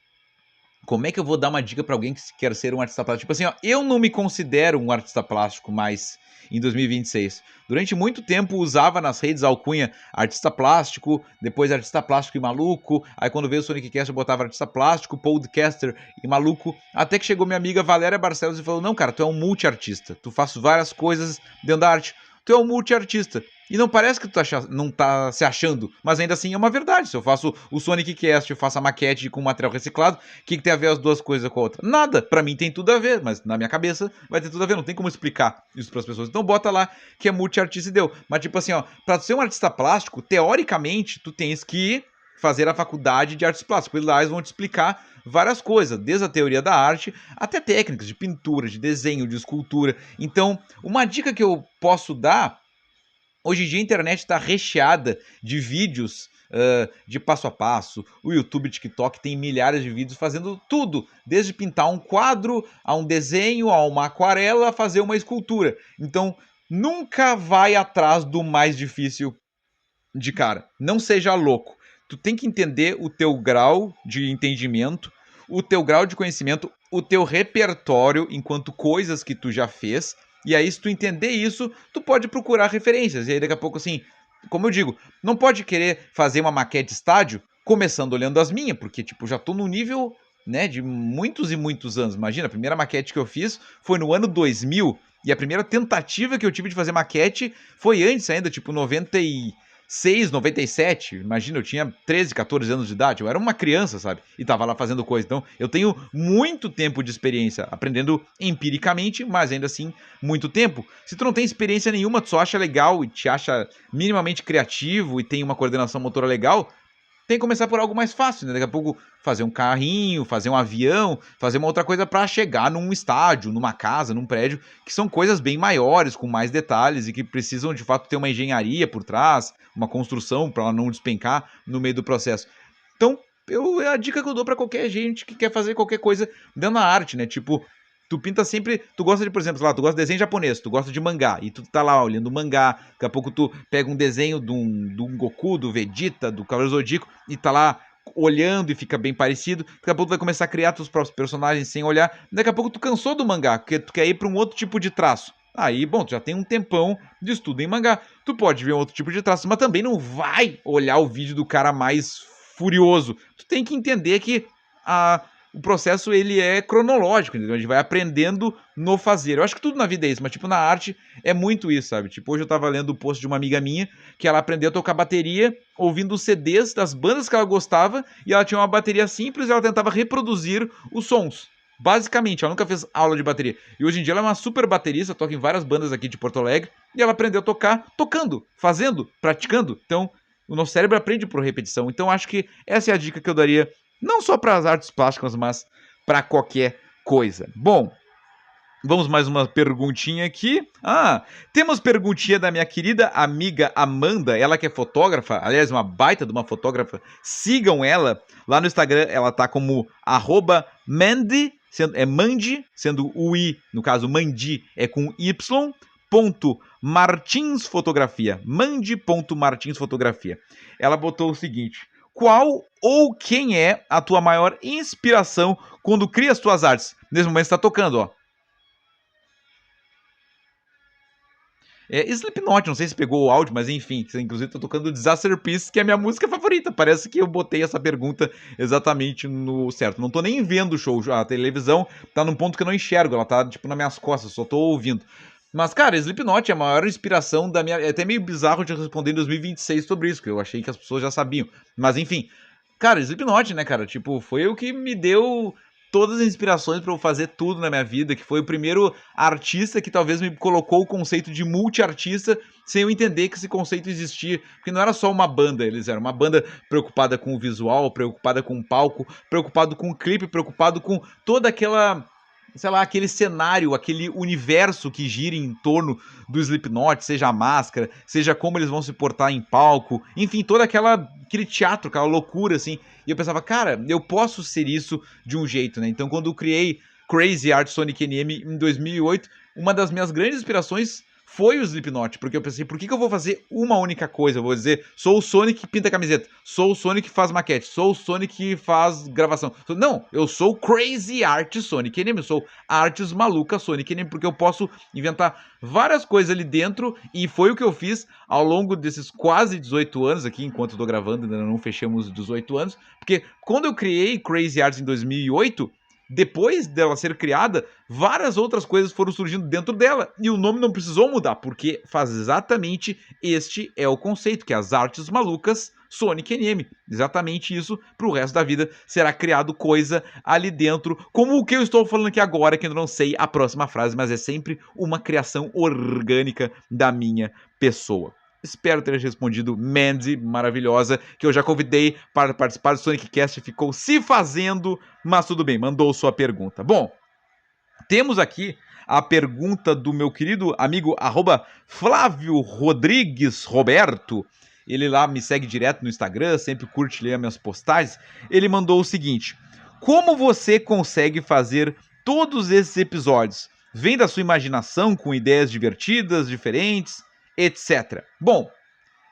como é que eu vou dar uma dica para alguém que quer ser um artista plástico? Tipo assim, ó, eu não me considero um artista plástico mais em 2026. Durante muito tempo usava nas redes alcunha artista plástico, depois artista plástico e maluco, aí quando veio o Sonic Cast eu botava artista plástico, podcaster e maluco, até que chegou minha amiga Valéria Barcelos e falou: não, cara, tu é um multiartista, tu faz várias coisas dentro da arte, tu é um multiartista. E não parece que tu não tá se achando, mas ainda assim é uma verdade. Se eu faço o Sonic Cast, eu faço a maquete com material reciclado, o que tem a ver as duas coisas com a outra? Nada. Pra mim tem tudo a ver, mas na minha cabeça vai ter tudo a ver. Não tem como explicar isso pras pessoas. Então bota lá que é multiartista e deu. Mas tipo assim, ó, pra tu ser um artista plástico, teoricamente, tu tens que fazer a faculdade de artes plásticas. E lá eles vão te explicar várias coisas, desde a teoria da arte até técnicas de pintura, de desenho, de escultura. Então, uma dica que eu posso dar: hoje em dia a internet está recheada de vídeos de passo a passo. O YouTube, o TikTok tem milhares de vídeos fazendo tudo, desde pintar um quadro, a um desenho, a uma aquarela, a fazer uma escultura. Então, nunca vai atrás do mais difícil de cara. Não seja louco. Tu tem que entender o teu grau de entendimento, o teu grau de conhecimento, o teu repertório enquanto coisas que tu já fez. E aí, se tu entender isso, tu pode procurar referências. E aí, daqui a pouco, assim, como eu digo, não pode querer fazer uma maquete estádio começando olhando as minhas, porque, tipo, já tô num nível, né, de muitos e muitos anos. Imagina, a primeira maquete que eu fiz foi no ano 2000, e a primeira tentativa que eu tive de fazer maquete foi antes ainda, tipo, 96, 97. Imagina, eu tinha 13, 14 anos de idade, eu era uma criança, sabe? E tava lá fazendo coisa. Então, eu tenho muito tempo de experiência, aprendendo empiricamente, mas ainda assim, muito tempo. Se tu não tem experiência nenhuma, tu só acha legal e te acha minimamente criativo e tem uma coordenação motora legal, tem que começar por algo mais fácil, né? Daqui a pouco fazer um carrinho, fazer um avião, fazer uma outra coisa para chegar num estádio, numa casa, num prédio, que são coisas bem maiores, com mais detalhes e que precisam de fato ter uma engenharia por trás, uma construção para ela não despencar no meio do processo. Então, é a dica que eu dou para qualquer gente que quer fazer qualquer coisa dentro da arte, né? Tipo, tu pinta sempre, tu gosta de, por exemplo, lá, tu gosta de desenho japonês, tu gosta de mangá, e tu tá lá olhando mangá, daqui a pouco tu pega um desenho de um Goku, do Vegeta, do Cavaleiro Zodíaco, e tá lá olhando e fica bem parecido, daqui a pouco tu vai começar a criar teus próprios personagens sem olhar, daqui a pouco tu cansou do mangá, porque tu quer ir pra um outro tipo de traço. Aí, bom, tu já tem um tempão de estudo em mangá, tu pode ver um outro tipo de traço, mas também não vai olhar o vídeo do cara mais furioso. Tu tem que entender que o processo, ele é cronológico, entendeu? A gente vai aprendendo no fazer. Eu acho que tudo na vida é isso, mas, tipo, na arte é muito isso, sabe? Tipo, hoje eu tava lendo o post de uma amiga minha, que ela aprendeu a tocar bateria ouvindo os CDs das bandas que ela gostava, e ela tinha uma bateria simples e ela tentava reproduzir os sons. Basicamente, ela nunca fez aula de bateria. E hoje em dia ela é uma super baterista, toca em várias bandas aqui de Porto Alegre, e ela aprendeu a tocar tocando, fazendo, praticando. Então, o nosso cérebro aprende por repetição. Então, acho que essa é a dica que eu daria, não só para as artes plásticas, mas para qualquer coisa. Bom, vamos mais uma perguntinha aqui. Temos perguntinha da minha querida amiga Amanda, ela que é fotógrafa, aliás, uma baita de uma fotógrafa. Sigam ela lá no Instagram, ela tá como @Mandy, Mandy, sendo o I, no caso Mandi é com Y, _Martinsfotografia, Mandi.martinsfotografia. Ela botou o seguinte: qual ou quem é a tua maior inspiração quando cria as tuas artes? Nesse momento você tá tocando, ó. Slipknot, não sei se pegou o áudio, mas enfim, inclusive tô tocando Disaster Piece, que é a minha música favorita. Parece que eu botei essa pergunta exatamente no certo. Não tô nem vendo o show, a televisão tá num ponto que eu não enxergo, ela tá tipo nas minhas costas, só tô ouvindo. Mas, cara, Slipknot é a maior inspiração da minha... É até meio bizarro de responder em 2026 sobre isso, porque eu achei que as pessoas já sabiam. Mas, enfim, cara, Slipknot, né, cara? Tipo, foi o que me deu todas as inspirações pra eu fazer tudo na minha vida, que foi o primeiro artista que talvez me colocou o conceito de multi-artista sem eu entender que esse conceito existia, porque não era só uma banda, eles eram uma banda preocupada com o visual, preocupada com o palco, preocupado com o clipe, preocupado com toda aquela... sei lá, aquele cenário, aquele universo que gira em torno do Slipknot, seja a máscara, seja como eles vão se portar em palco, enfim, todo aquele teatro, aquela loucura, assim. E eu pensava, cara, eu posso ser isso de um jeito, né? Então, quando eu criei Crazy Art Sonic NM em 2008, uma das minhas grandes inspirações foi o Slipknot, porque eu pensei, por que eu vou fazer uma única coisa? Eu vou dizer, sou o Sonic que pinta camiseta, sou o Sonic que faz maquete, sou o Sonic que faz gravação. Não, eu sou Crazy Art Sonic NM, eu sou Artes Malucas Sonic NM, porque eu posso inventar várias coisas ali dentro, e foi o que eu fiz ao longo desses quase 18 anos aqui, enquanto eu tô gravando, ainda não fechamos 18 anos, porque quando eu criei Crazy Arts em 2008, depois dela ser criada, várias outras coisas foram surgindo dentro dela, e o nome não precisou mudar, porque faz exatamente este é o conceito, que é as Artes Malucas Sonic NM. Exatamente isso, pro resto da vida será criado coisa ali dentro, como o que eu estou falando aqui agora, que eu não sei a próxima frase, mas é sempre uma criação orgânica da minha pessoa. Espero ter respondido, Mandy, maravilhosa, que eu já convidei para participar do Sonic Cast, ficou se fazendo, mas tudo bem, mandou sua pergunta. Bom, temos aqui a pergunta do meu querido amigo @Flávio Rodrigues Roberto. Ele lá me segue direto no Instagram, sempre curte ler minhas postagens. Ele mandou o seguinte: como você consegue fazer todos esses episódios? Vem da sua imaginação, com ideias divertidas, diferentes, etc. Bom,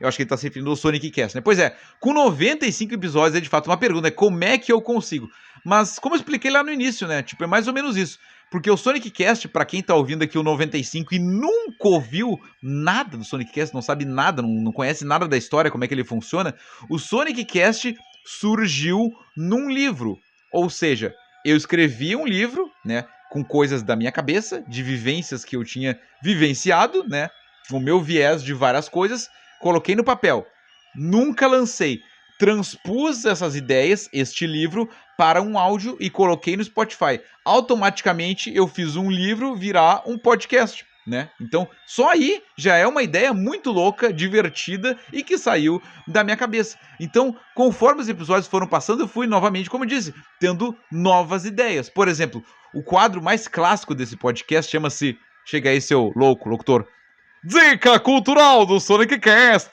eu acho que ele está se referindo ao Sonic Cast, né? Pois é, com 95 episódios é de fato uma pergunta, como é que eu consigo? Mas como eu expliquei lá no início, né? Tipo, é mais ou menos isso. Porque o Sonic Cast, pra quem tá ouvindo aqui o 95 e nunca ouviu nada do Sonic Cast, não sabe nada, não conhece nada da história, como é que ele funciona, o Sonic Cast surgiu num livro. Ou seja, eu escrevi um livro, né, com coisas da minha cabeça, de vivências que eu tinha vivenciado, né, o meu viés de várias coisas, coloquei no papel. Nunca lancei. Transpus essas ideias, este livro, para um áudio e coloquei no Spotify. Automaticamente eu fiz um livro virar um podcast, né? Então, só aí já é uma ideia muito louca, divertida e que saiu da minha cabeça. Então, conforme os episódios foram passando, eu fui novamente, como eu disse, tendo novas ideias. Por exemplo, o quadro mais clássico desse podcast chama-se... Chega aí, seu louco, locutor. Dica Cultural do Sonic Cast.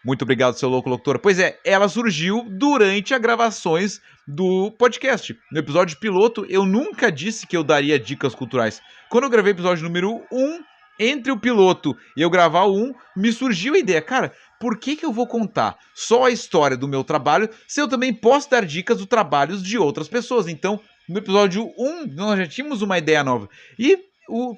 Muito obrigado, seu louco locutor. Pois é, ela surgiu durante as gravações do podcast. No episódio piloto, eu nunca disse que eu daria dicas culturais. Quando eu gravei o episódio número 1, entre o piloto e eu gravar o 1, me surgiu a ideia, cara, por que eu vou contar só a história do meu trabalho se eu também posso dar dicas dos trabalhos de outras pessoas? Então, no episódio 1, nós já tínhamos uma ideia nova. E,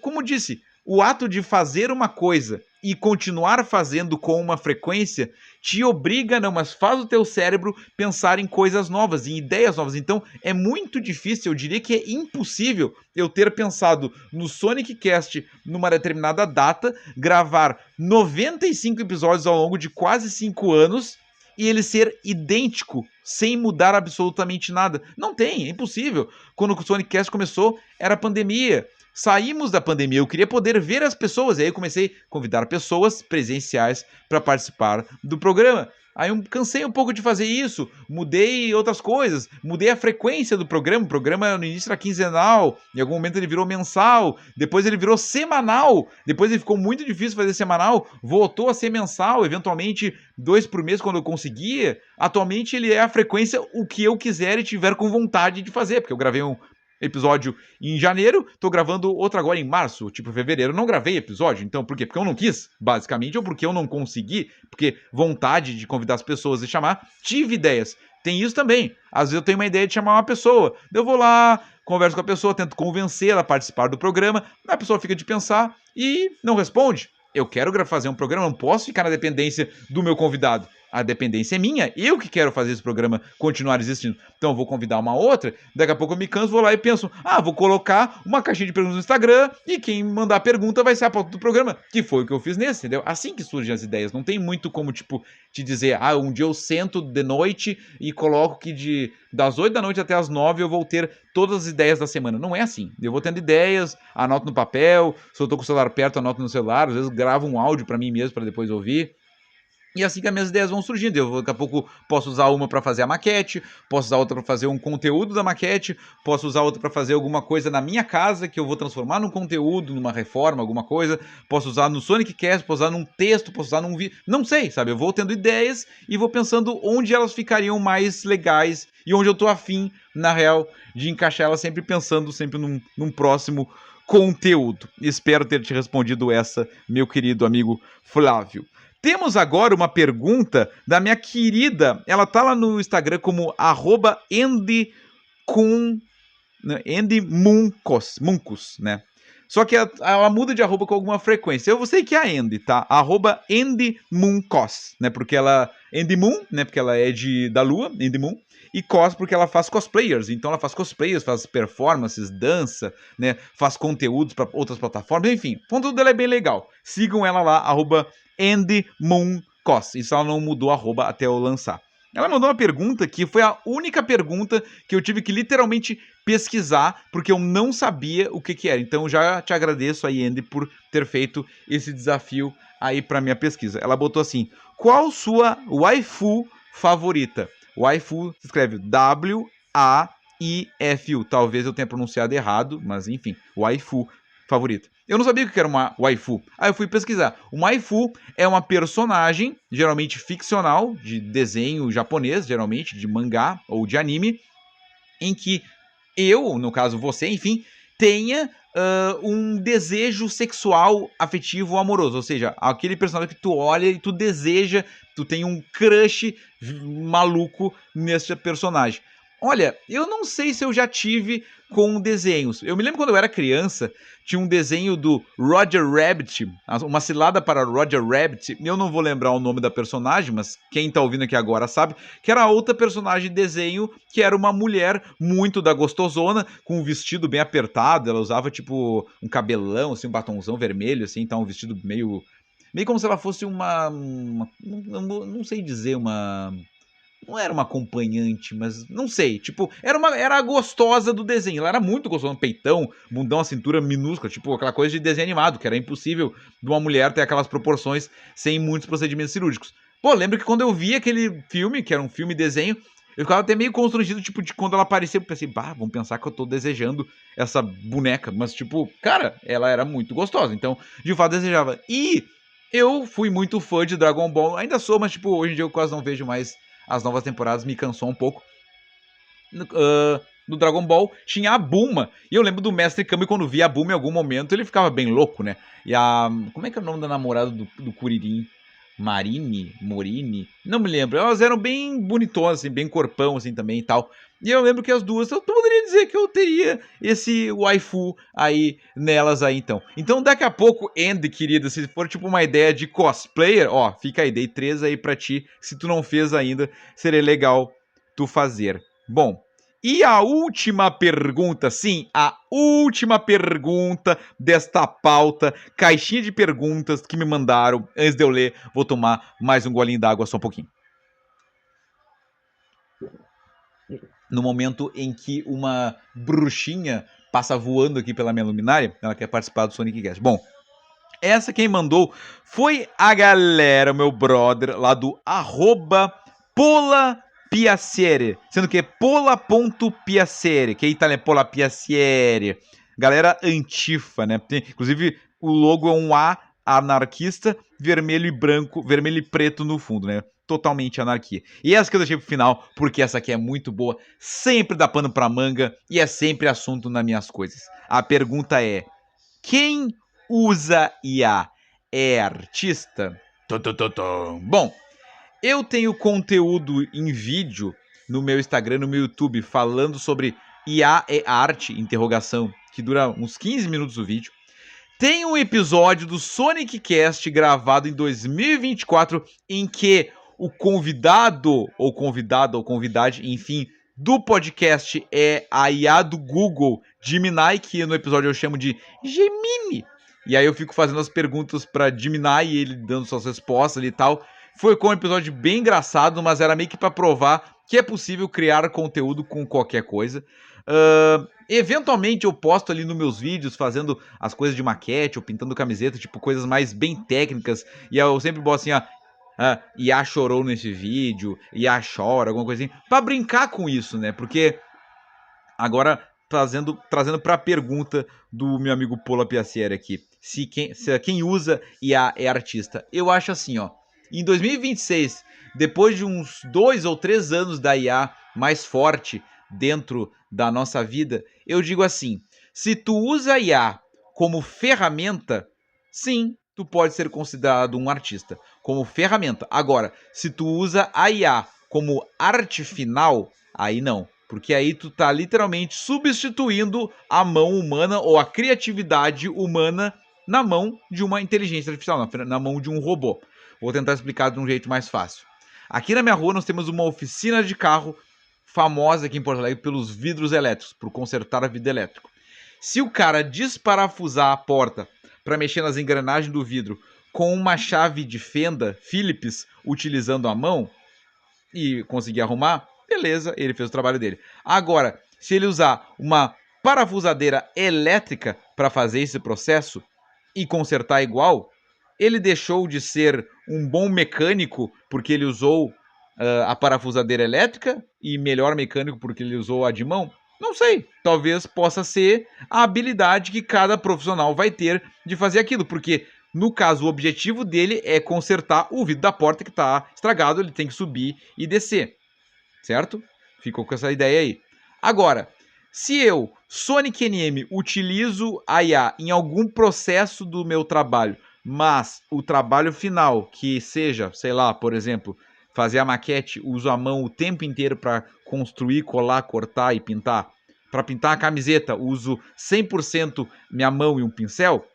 como disse, o ato de fazer uma coisa e continuar fazendo com uma frequência te obriga, não, mas faz o teu cérebro pensar em coisas novas, em ideias novas. Então é muito difícil, eu diria que é impossível eu ter pensado no Sonic Cast numa determinada data, gravar 95 episódios ao longo de quase 5 anos e ele ser idêntico, sem mudar absolutamente nada. Não tem, é impossível. Quando o Sonic Cast começou, era pandemia. Saímos da pandemia, eu queria poder ver as pessoas, e aí eu comecei a convidar pessoas presenciais para participar do programa. Aí eu cansei um pouco de fazer isso, mudei outras coisas, mudei a frequência do programa. O programa no início era quinzenal, em algum momento ele virou mensal, depois ele virou semanal, depois ele ficou muito difícil fazer semanal, voltou a ser mensal, eventualmente 2 por mês quando eu conseguia. Atualmente ele é a frequência o que eu quiser e tiver com vontade de fazer, porque eu gravei um episódio em janeiro, tô gravando outro agora em março, tipo fevereiro. Eu não gravei episódio, então por quê? Porque eu não quis, basicamente, ou porque eu não consegui, porque vontade de convidar as pessoas e chamar, tive ideias. Tem isso também. Às vezes eu tenho uma ideia de chamar uma pessoa, eu vou lá, converso com a pessoa, tento convencê-la a participar do programa, a pessoa fica de pensar e não responde. Eu quero fazer um programa, não posso ficar na dependência do meu convidado. A dependência é minha, eu que quero fazer esse programa continuar existindo. Então eu vou convidar uma outra, daqui a pouco eu me canso, vou lá e penso, vou colocar uma caixinha de perguntas no Instagram e quem mandar pergunta vai ser a pauta do programa, que foi o que eu fiz nesse, entendeu? Assim que surgem as ideias, não tem muito como, tipo, te dizer, um dia eu sento de noite e coloco que das 8 da noite até as 9 eu vou ter todas as ideias da semana. Não é assim. Eu vou tendo ideias, anoto no papel, se eu tô com o celular perto, anoto no celular, às vezes gravo um áudio pra mim mesmo pra depois ouvir. E assim que as minhas ideias vão surgindo, eu daqui a pouco posso usar uma para fazer a maquete, posso usar outra para fazer um conteúdo da maquete, posso usar outra para fazer alguma coisa na minha casa que eu vou transformar num conteúdo, numa reforma, alguma coisa, posso usar no Sonic Cast, posso usar num texto, posso usar num vídeo, não sei, sabe? Eu vou tendo ideias e vou pensando onde elas ficariam mais legais e onde eu tô afim, na real, de encaixar elas, sempre pensando sempre num próximo conteúdo. Espero ter te respondido essa, meu querido amigo Flávio. Temos agora uma pergunta da minha querida, ela tá lá no Instagram como @andymuncos, né? Só que ela muda de arroba com alguma frequência. Eu sei que é a Andy, tá? @andymuncos, né? Porque ela... Andy Moon, né? Porque ela é da Lua, Andy Moon. E cos porque ela faz cosplayers. Então ela faz cosplayers, faz performances, dança, né? Faz conteúdos para outras plataformas. Enfim, o conteúdo dela é bem legal. Sigam ela lá, @andymuncos. Isso ela não mudou arroba até eu lançar. Ela mandou uma pergunta que foi a única pergunta que eu tive que literalmente pesquisar, porque eu não sabia o que era. Então já te agradeço aí, Andy, por ter feito esse desafio aí para minha pesquisa. Ela botou assim: qual sua waifu favorita? Waifu se escreve W-A-I-F-U. Talvez eu tenha pronunciado errado, mas enfim, waifu favorita. Eu não sabia o que era uma waifu. Aí eu fui pesquisar. Uma waifu é uma personagem, geralmente ficcional, de desenho japonês, geralmente de mangá ou de anime, em que eu, no caso você, enfim, tenha um desejo sexual, afetivo, amoroso. Ou seja, aquele personagem que tu olha e tu deseja, tu tem um crush maluco nesse personagem. Olha, eu não sei se eu já tive com desenhos. Eu me lembro quando eu era criança, tinha um desenho do Roger Rabbit, uma cilada para Roger Rabbit. Eu não vou lembrar o nome da personagem, mas quem tá ouvindo aqui agora sabe, que era outra personagem de desenho, que era uma mulher muito da gostosona, com um vestido bem apertado. Ela usava tipo um cabelão, assim, um batonzão vermelho, assim, então um vestido meio como se ela fosse não sei dizer, não era uma acompanhante, mas não sei. Tipo, era a gostosa do desenho. Ela era muito gostosa, um peitão, bundão, a cintura minúscula, tipo aquela coisa de desenho animado, que era impossível de uma mulher ter aquelas proporções sem muitos procedimentos cirúrgicos. Pô, lembro que quando eu vi aquele filme, que era um filme desenho, eu ficava até meio constrangido, tipo, de quando ela apareceu, eu pensei, vão pensar que eu tô desejando essa boneca. Mas, tipo, cara, ela era muito gostosa, então, de fato, desejava. E eu fui muito fã de Dragon Ball, ainda sou, mas, tipo, hoje em dia eu quase não vejo mais as novas temporadas, me cansou um pouco. No Dragon Ball tinha a Bulma. E eu lembro do Mestre Kami, quando via a Bulma em algum momento, ele ficava bem louco, né? E como é que é o nome da namorada do Kuririn? Morini? Não me lembro. Elas eram bem bonitonas, assim, bem corpão, assim, também e tal. E eu lembro que as duas, eu poderia dizer que eu teria esse waifu aí nelas aí, então. Então, daqui a pouco, Andy, querida, se for tipo uma ideia de cosplayer, ó, fica aí, dei 3 aí pra ti. Se tu não fez ainda, seria legal tu fazer. Bom, e a última pergunta, sim, a última pergunta desta pauta, caixinha de perguntas que me mandaram. Antes de eu ler, vou tomar mais um golinho d'água só um pouquinho. No momento em que uma bruxinha passa voando aqui pela minha luminária, ela quer participar do Sonic Cast. Bom, essa quem mandou foi a galera, meu brother, lá do @Pola_Piacere, sendo que é Pola.Piacere, que é italiano, Pola Piacere. Galera antifa, né? Inclusive, o logo é um A anarquista, vermelho e branco, vermelho e preto no fundo, né? Totalmente anarquia. E essa que eu deixei pro final, porque essa aqui é muito boa, sempre dá pano pra manga e é sempre assunto nas minhas coisas. A pergunta é: quem usa IA é artista? Bom, eu tenho conteúdo em vídeo no meu Instagram, no meu YouTube, falando sobre IA é arte, interrogação, que dura uns 15 minutos o vídeo. Tem um episódio do Sonic Cast gravado em 2024 em que o convidado ou convidade, enfim, do podcast é a IA do Google, Gemini, que no episódio eu chamo de Gemini. E aí eu fico fazendo as perguntas para Gemini e ele dando suas respostas ali e tal. Foi com um episódio bem engraçado, mas era meio que para provar que é possível criar conteúdo com qualquer coisa. Eventualmente eu posto ali nos meus vídeos fazendo as coisas de maquete ou pintando camiseta, tipo coisas mais bem técnicas. E eu sempre boto assim, IA chorou nesse vídeo, IA chora, alguma coisa assim, pra brincar com isso, né? Porque agora trazendo pra pergunta do meu amigo Pola Piacere aqui, se quem usa IA é artista. Eu acho assim, ó, em 2026, depois de uns 2 ou 3 anos da IA mais forte dentro da nossa vida, eu digo assim, se tu usa a IA como ferramenta, sim, tu pode ser considerado um artista, como ferramenta. Agora, se tu usa a IA como arte final, aí não. Porque aí tu tá literalmente substituindo a mão humana ou a criatividade humana na mão de uma inteligência artificial, na mão de um robô. Vou tentar explicar de um jeito mais fácil. Aqui na minha rua nós temos uma oficina de carro famosa aqui em Porto Alegre pelos vidros elétricos, por consertar a vidro elétrico. Se o cara desparafusar a porta para mexer nas engrenagens do vidro com uma chave de fenda Phillips utilizando a mão e conseguir arrumar, beleza, ele fez o trabalho dele. Agora, se ele usar uma parafusadeira elétrica para fazer esse processo e consertar igual, ele deixou de ser um bom mecânico porque ele usou a parafusadeira elétrica e melhor mecânico porque ele usou a de mão? Não sei, talvez possa ser a habilidade que cada profissional vai ter de fazer aquilo, porque no caso o objetivo dele é consertar o vidro da porta que está estragado, ele tem que subir e descer, certo? Ficou com essa ideia aí. Agora, se eu, Sonic NM, utilizo a IA em algum processo do meu trabalho, mas o trabalho final, que seja, sei lá, por exemplo, fazer a maquete, uso a mão o tempo inteiro para construir, colar, cortar e pintar. Para pintar a camiseta, uso 100% minha mão e um pincel,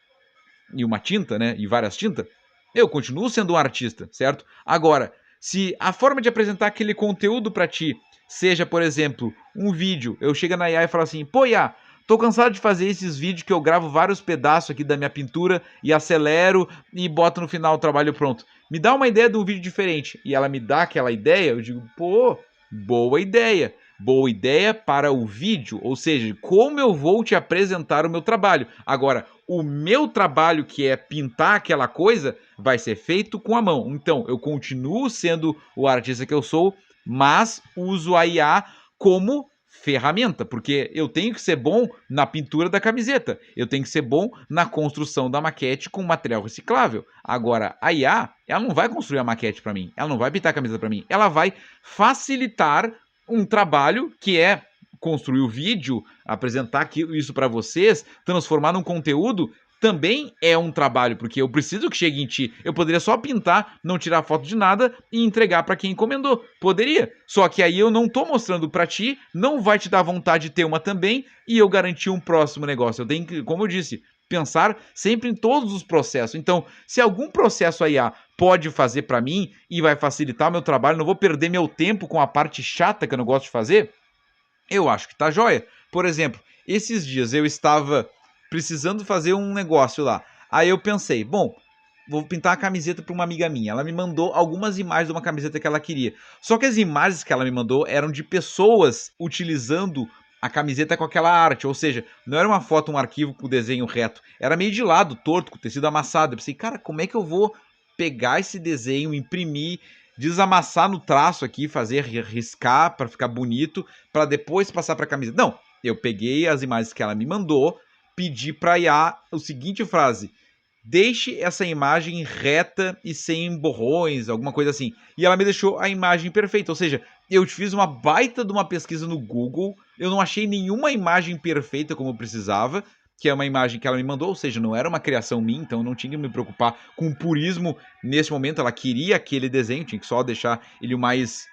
e uma tinta, né? E várias tintas. Eu continuo sendo um artista, certo? Agora, se a forma de apresentar aquele conteúdo para ti seja, por exemplo, um vídeo, eu chego na IA e falo assim, pô, IA, tô cansado de fazer esses vídeos que eu gravo vários pedaços aqui da minha pintura e acelero e boto no final o trabalho pronto. Me dá uma ideia de um vídeo diferente. E ela me dá aquela ideia, eu digo, pô, boa ideia. Boa ideia para o vídeo, ou seja, como eu vou te apresentar o meu trabalho. Agora, o meu trabalho, que é pintar aquela coisa, vai ser feito com a mão. Então, eu continuo sendo o artista que eu sou, mas uso a IA como ferramenta, porque eu tenho que ser bom na pintura da camiseta, eu tenho que ser bom na construção da maquete com material reciclável. Agora, a IA, ela não vai construir a maquete para mim, ela não vai pintar a camiseta para mim, ela vai facilitar um trabalho que é construir o vídeo, apresentar isso para vocês, transformar num conteúdo, também é um trabalho, porque eu preciso que chegue em ti. Eu poderia só pintar, não tirar foto de nada e entregar para quem encomendou. Poderia. Só que aí eu não tô mostrando para ti, não vai te dar vontade de ter uma também e eu garantir um próximo negócio. Eu tenho que, como eu disse, pensar sempre em todos os processos. Então, se algum processo a IA pode fazer para mim e vai facilitar o meu trabalho, não vou perder meu tempo com a parte chata que eu não gosto de fazer, eu acho que tá joia. Por exemplo, esses dias eu estava precisando fazer um negócio lá. Aí eu pensei, bom, vou pintar a camiseta para uma amiga minha. Ela me mandou algumas imagens de uma camiseta que ela queria. Só que as imagens que ela me mandou eram de pessoas utilizando a camiseta com aquela arte, ou seja, não era uma foto, um arquivo com o desenho reto, era meio de lado, torto, com tecido amassado. Eu pensei, cara, como é que eu vou pegar esse desenho, imprimir, desamassar no traço aqui, fazer riscar para ficar bonito, para depois passar para a camiseta? Não, eu peguei as imagens que ela me mandou, pedi para a IA a seguinte frase: deixe essa imagem reta e sem borrões, alguma coisa assim. E ela me deixou a imagem perfeita, ou seja, eu fiz uma baita de uma pesquisa no Google, eu não achei nenhuma imagem perfeita como eu precisava, que é uma imagem que ela me mandou, ou seja, não era uma criação minha, então eu não tinha que me preocupar com purismo nesse momento. Ela queria aquele desenho, tinha que só deixar ele o mais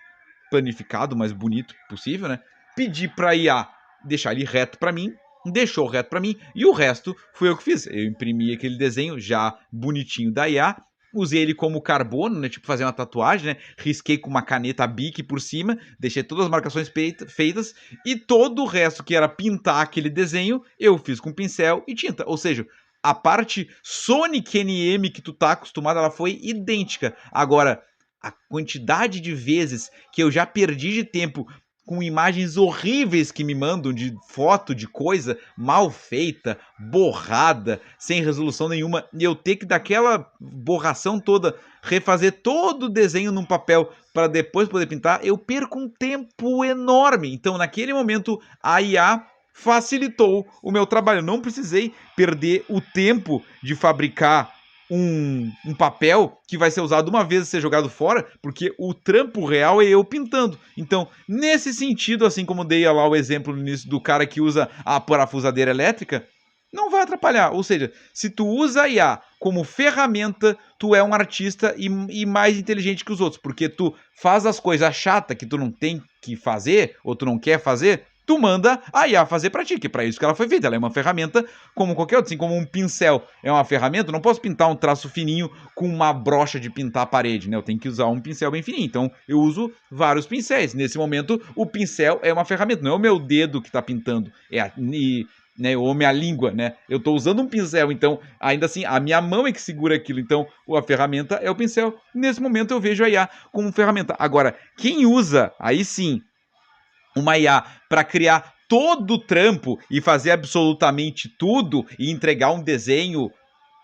planificado, o mais bonito possível, né? Pedi pra IA deixar ele reto pra mim, deixou reto pra mim, e o resto foi eu que fiz. Eu imprimi aquele desenho já bonitinho da IA, usei ele como carbono, né, tipo fazer uma tatuagem, né, risquei com uma caneta Bic por cima, deixei todas as marcações feitas, e todo o resto que era pintar aquele desenho, eu fiz com pincel e tinta, ou seja, a parte Sonic NM que tu tá acostumado, ela foi idêntica. Agora, a quantidade de vezes que eu já perdi de tempo com imagens horríveis que me mandam de foto de coisa mal feita, borrada, sem resolução nenhuma, e eu ter que daquela borração toda refazer todo o desenho num papel para depois poder pintar, eu perco um tempo enorme. Então, naquele momento, a IA facilitou o meu trabalho. Eu não precisei perder o tempo de fabricar um papel que vai ser usado uma vez e ser jogado fora, porque o trampo real é eu pintando. Então, nesse sentido, assim como dei lá o exemplo no início do cara que usa a parafusadeira elétrica, não vai atrapalhar. Ou seja, se tu usa a IA como ferramenta, tu é um artista e mais inteligente que os outros, porque tu faz as coisas chatas que tu não tem que fazer, ou tu não quer fazer, tu manda a IA fazer pra ti, que é pra isso que ela foi feita. Ela é uma ferramenta como qualquer outra, assim como um pincel é uma ferramenta. Eu não posso pintar um traço fininho com uma brocha de pintar a parede, né? Eu tenho que usar um pincel bem fininho, então eu uso vários pincéis. Nesse momento, o pincel é uma ferramenta, não é o meu dedo que tá pintando, né, ou minha língua, né? Eu tô usando um pincel, então, ainda assim, a minha mão é que segura aquilo, então a ferramenta é o pincel. Nesse momento eu vejo a IA como ferramenta. Agora, quem usa, aí sim, uma IA para criar todo o trampo e fazer absolutamente tudo e entregar um desenho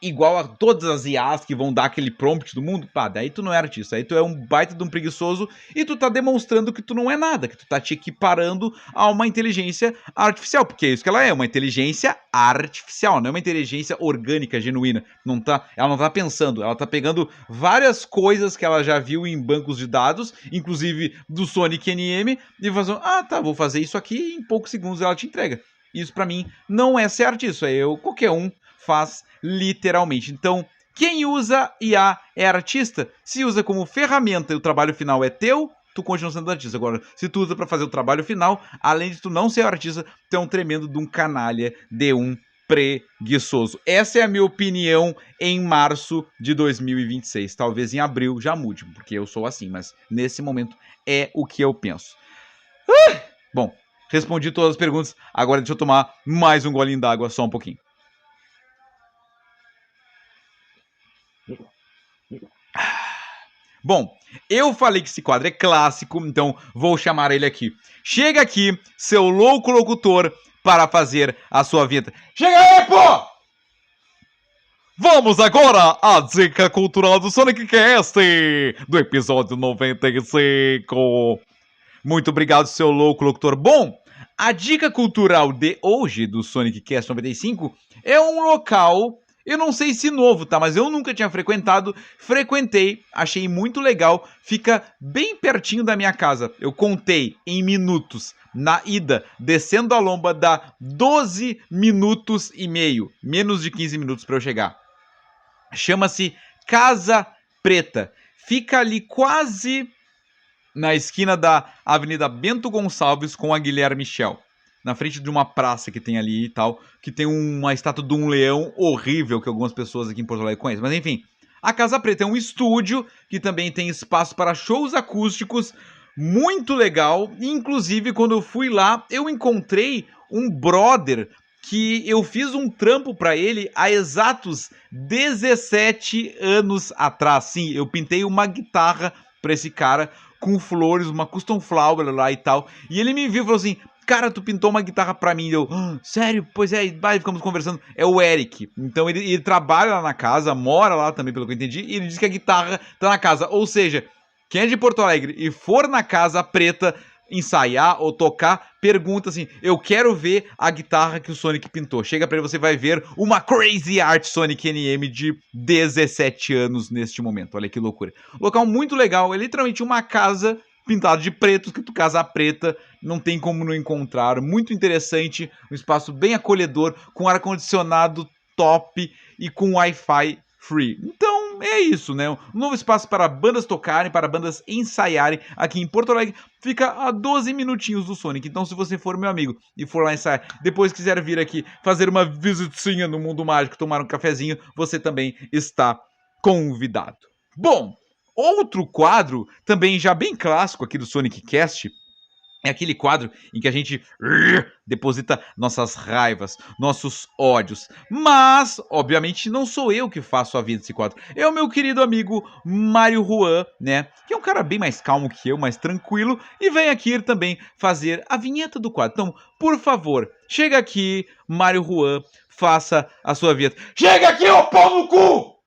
igual a todas as IAs que vão dar aquele prompt do mundo, pá, daí tu não é artista, aí tu é um baita de um preguiçoso e tu tá demonstrando que tu não é nada, que tu tá te equiparando a uma inteligência artificial, porque é isso que ela é, uma inteligência artificial, não é uma inteligência orgânica, genuína. Ela não tá pensando, ela tá pegando várias coisas que ela já viu em bancos de dados, inclusive do Sonic NM, e fazendo, vou fazer isso aqui e em poucos segundos ela te entrega. Isso pra mim não é ser artista, qualquer um faz literalmente. Então, quem usa IA é artista. Se usa como ferramenta e o trabalho final é teu, tu continua sendo artista. Agora, se tu usa pra fazer o trabalho final, além de tu não ser artista, tu é um tremendo de um canalha, de um preguiçoso. Essa é a minha opinião em março de 2026. Talvez em abril já mude, porque eu sou assim, mas nesse momento é o que eu penso. Bom, respondi todas as perguntas, agora deixa eu tomar mais um golinho d'água, só um pouquinho. Bom, eu falei que esse quadro é clássico, então vou chamar ele aqui. Chega aqui, seu louco locutor, para fazer a sua vinheta. Chega aí, pô! Vamos agora à dica cultural do Sonic Cast, do episódio 95. Muito obrigado, seu louco locutor. Bom, a dica cultural de hoje do Sonic Cast 95 é um local... Eu não sei se novo, tá? Mas eu nunca tinha frequentado. Frequentei, achei muito legal. Fica bem pertinho da minha casa. Eu contei em minutos. Na ida, descendo a lomba, dá 12 minutos e meio. Menos de 15 minutos para eu chegar. Chama-se Casa Preta. Fica ali quase na esquina da Avenida Bento Gonçalves com a Guilherme Michel. Na frente de uma praça que tem ali e tal, que tem uma estátua de um leão horrível que algumas pessoas aqui em Porto Alegre conhecem. Mas enfim, a Casa Preta é um estúdio que também tem espaço para shows acústicos, muito legal. Inclusive, quando eu fui lá, eu encontrei um brother que eu fiz um trampo para ele há exatos 17 anos atrás. Sim, eu pintei uma guitarra para esse cara com flores, uma custom flower lá e tal. E ele me viu e falou assim... Cara, tu pintou uma guitarra pra mim. Eu, sério? Pois é, vai, ficamos conversando. É o Eric. Então ele trabalha lá na casa, mora lá também, pelo que eu entendi. E ele disse que a guitarra tá na casa. Ou seja, quem é de Porto Alegre e for na Casa Preta ensaiar ou tocar, pergunta assim, eu quero ver a guitarra que o Sonic pintou. Chega pra ele, você vai ver uma Crazy Art Sonic NM de 17 anos neste momento. Olha que loucura. Local muito legal, é literalmente uma casa... pintado de preto, escrito Casa Preta, não tem como não encontrar, muito interessante, um espaço bem acolhedor, com ar-condicionado top e com Wi-Fi free. Então é isso, né? Um novo espaço para bandas tocarem, para bandas ensaiarem aqui em Porto Alegre, fica a 12 minutinhos do Sonic, então se você for meu amigo e for lá ensaiar, depois quiser vir aqui fazer uma visitinha no Mundo Mágico, tomar um cafezinho, você também está convidado. Bom, outro quadro, também já bem clássico aqui do Sonic Cast, é aquele quadro em que a gente deposita nossas raivas, nossos ódios. Mas, obviamente, não sou eu que faço a vida desse quadro. É o meu querido amigo Mário Juan, né? Que é um cara bem mais calmo que eu, mais tranquilo. E vem aqui também fazer a vinheta do quadro. Então, por favor, chega aqui, Mário Juan, faça a sua vinheta. Chega aqui, ô pau no cu!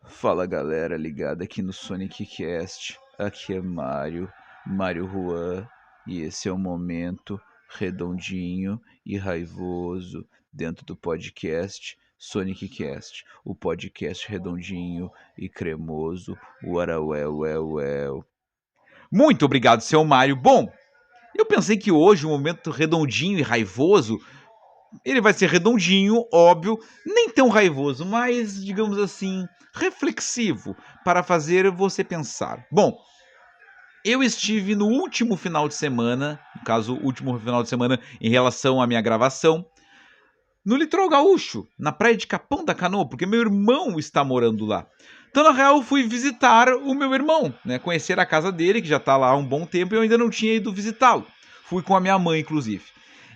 Fala galera ligada aqui no Sonic Cast, aqui é Mário Juan, e esse é o momento redondinho e raivoso dentro do podcast Sonic Cast, o podcast redondinho e cremoso, uarauel. Muito obrigado, seu Mário. Bom, eu pensei que hoje o momento redondinho e raivoso ele vai ser redondinho, óbvio, nem tão raivoso, mas, digamos assim, reflexivo, para fazer você pensar. Bom, eu estive no último final de semana, no caso, o último final de semana em relação à minha gravação, no Litoral Gaúcho, na praia de Capão da Canoa, porque meu irmão está morando lá. Então, na real, eu fui visitar o meu irmão, né, conhecer a casa dele, que já está lá há um bom tempo, e eu ainda não tinha ido visitá-lo. Fui com a minha mãe, inclusive.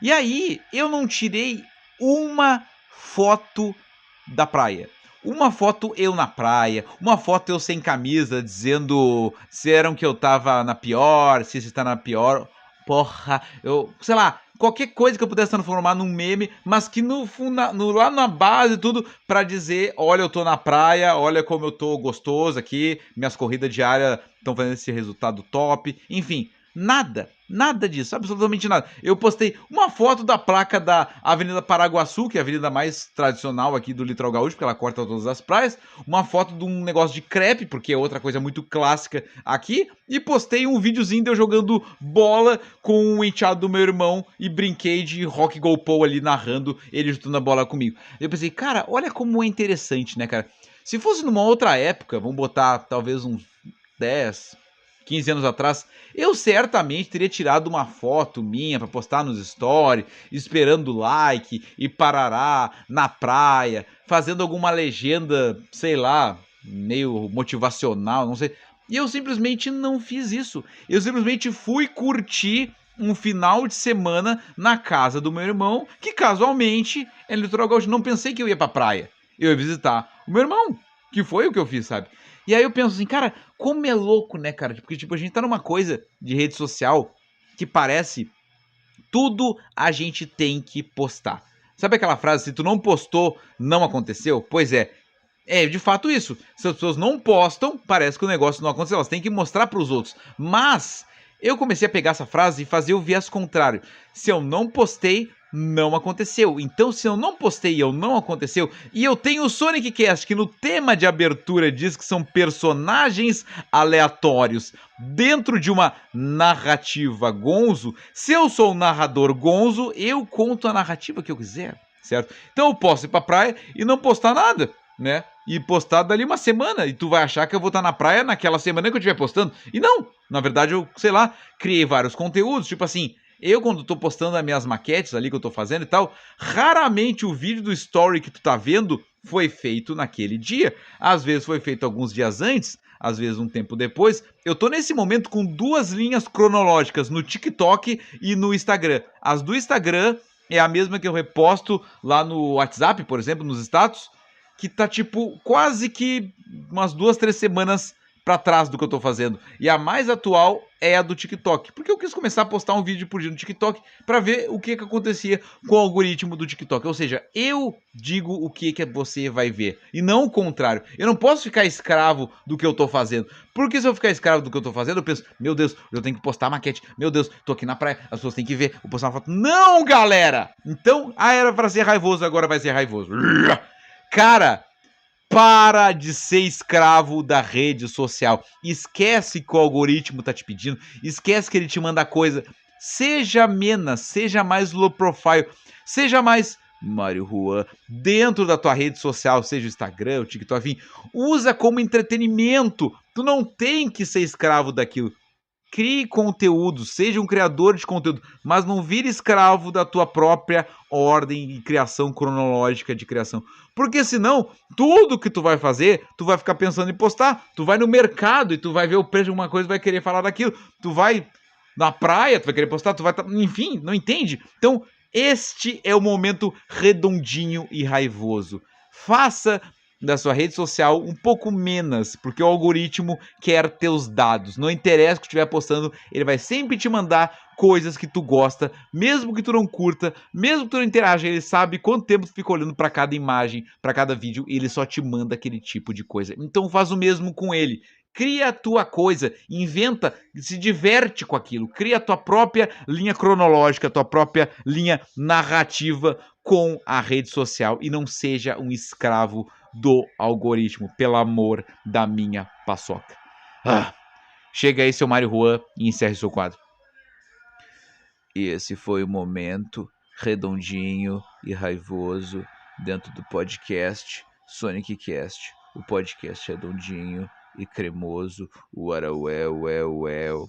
E aí, eu não tirei uma foto da praia. Uma foto eu na praia, uma foto eu sem camisa, dizendo se eram que eu tava na pior, se está na pior. Porra, eu, sei lá, qualquer coisa que eu pudesse transformar num meme, mas que lá na base tudo, pra dizer, olha, eu tô na praia, olha como eu tô gostoso aqui, minhas corridas diárias estão fazendo esse resultado top, enfim. Nada disso, absolutamente nada. Eu postei uma foto da placa da Avenida Paraguaçu, que é a avenida mais tradicional aqui do Litoral Gaúcho, porque ela corta todas as praias. Uma foto de um negócio de crepe, porque é outra coisa muito clássica aqui. E postei um videozinho de eu jogando bola com o enteado do meu irmão e brinquei de Rock Go Pow ali narrando ele jutando a bola comigo. Eu pensei, cara, olha como é interessante, né, cara? Se fosse numa outra época, vamos botar talvez uns 10, 15 anos atrás, eu certamente teria tirado uma foto minha pra postar nos stories, esperando like e parará na praia, fazendo alguma legenda, sei lá, meio motivacional, não sei. E eu simplesmente não fiz isso. Eu simplesmente fui curtir um final de semana na casa do meu irmão, que casualmente é no Litoral Gaúcho. Não pensei que eu ia pra praia. Eu ia visitar o meu irmão, que foi o que eu fiz, sabe? E aí eu penso assim, cara, como é louco, né, cara? Porque, tipo, a gente tá numa coisa de rede social que parece tudo a gente tem que postar. Sabe aquela frase, se tu não postou, não aconteceu? Pois é. É, de fato isso. Se as pessoas não postam, parece que o negócio não aconteceu. Elas têm que mostrar pros outros. Mas eu comecei a pegar essa frase e fazer o viés contrário. Se eu não postei, não aconteceu. Então, se eu não postei e eu não aconteceu, e eu tenho o Sonic Cast, que no tema de abertura diz que são personagens aleatórios dentro de uma narrativa gonzo, se eu sou o narrador gonzo, eu conto a narrativa que eu quiser, certo? Então eu posso ir pra praia e não postar nada, né? E postar dali uma semana, e tu vai achar que eu vou estar na praia naquela semana que eu estiver postando. E não, na verdade eu, sei lá, criei vários conteúdos, tipo assim, eu quando tô postando as minhas maquetes ali que eu tô fazendo e tal, raramente o vídeo do story que tu tá vendo foi feito naquele dia. Às vezes foi feito alguns dias antes, às vezes um tempo depois. Eu tô nesse momento com 2 linhas cronológicas no TikTok e no Instagram. As do Instagram é a mesma que eu reposto lá no WhatsApp, por exemplo, nos status, que tá tipo quase que umas 2, 3 semanas pra trás do que eu tô fazendo. E a mais atual é a do TikTok, porque eu quis começar a postar um vídeo por dia no TikTok pra ver o que acontecia com o algoritmo do TikTok. Ou seja, eu digo o que você vai ver, e não o contrário. Eu não posso ficar escravo do que eu tô fazendo, porque se eu ficar escravo do que eu tô fazendo, eu penso, meu Deus, eu tenho que postar maquete, meu Deus, tô aqui na praia, as pessoas têm que ver, vou postar uma foto. Não, galera! Então, era pra ser raivoso, agora vai ser raivoso. Cara, para de ser escravo da rede social. Esquece que o algoritmo tá te pedindo. Esquece que ele te manda coisa. Seja menos, seja mais low profile. Seja mais Mário Juan dentro da tua rede social, seja o Instagram, o TikTok, enfim. Usa como entretenimento. Tu não tem que ser escravo daquilo. Crie conteúdo, seja um criador de conteúdo, mas não vire escravo da tua própria ordem de criação cronológica de criação. Porque senão, tudo que tu vai fazer, tu vai ficar pensando em postar. Tu vai no mercado e tu vai ver o preço de uma coisa e vai querer falar daquilo. Tu vai na praia, tu vai querer postar, tu vai... Enfim, não entende? Então, este é o momento redondinho e raivoso. Faça da sua rede social um pouco menos, porque o algoritmo quer teus dados. Não interessa o que tu estiver postando, ele vai sempre te mandar coisas que tu gosta, mesmo que tu não curta, mesmo que tu não interaja, ele sabe quanto tempo tu fica olhando para cada imagem, para cada vídeo, e ele só te manda aquele tipo de coisa. Então faz o mesmo com ele. Cria a tua coisa, inventa, se diverte com aquilo, cria a tua própria linha cronológica, a tua própria linha narrativa com a rede social e não seja um escravo do algoritmo, pelo amor da minha paçoca. Chega aí, seu Mário Juan, e encerre seu quadro. Esse foi o momento redondinho e raivoso dentro do podcast Sonic Cast, o podcast redondinho e cremoso, uarauel.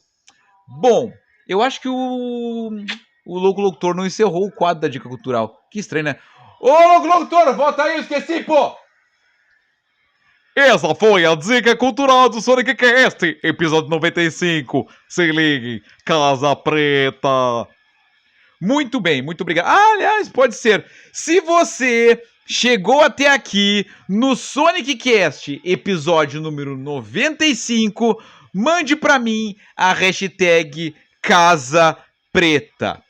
Bom, eu acho que o Louco Locutor não encerrou o quadro da Dica Cultural. Que estranho, né? Ô, Louco Locutor, volta aí, eu esqueci, pô! Essa foi a Dica Cultural do Sonic Cast, episódio 95. Se ligue, Casa Preta. Muito bem, muito obrigado. Aliás, pode ser. Se você chegou até aqui no Sonic Cast, episódio número 95, mande pra mim a hashtag Casa Preta.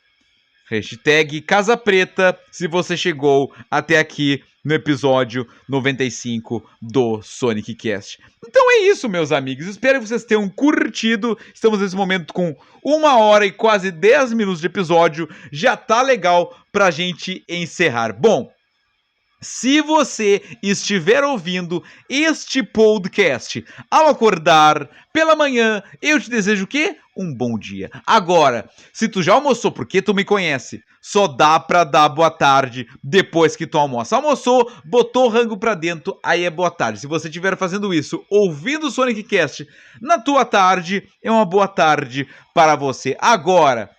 Hashtag Casa Preta, se você chegou até aqui no episódio 95 do Sonic Cast. Então é isso, meus amigos. Espero que vocês tenham curtido. Estamos nesse momento com 1 hora e quase 10 minutos de episódio. Já tá legal pra gente encerrar. Bom, se você estiver ouvindo este podcast ao acordar pela manhã, eu te desejo o quê? um bom dia. Agora, se tu já almoçou, porque tu me conhece, só dá pra dar boa tarde depois que tu almoça. Almoçou, botou o rango pra dentro, aí é boa tarde. Se você estiver fazendo isso, ouvindo o Sonic Cast na tua tarde, é uma boa tarde para você. Agora,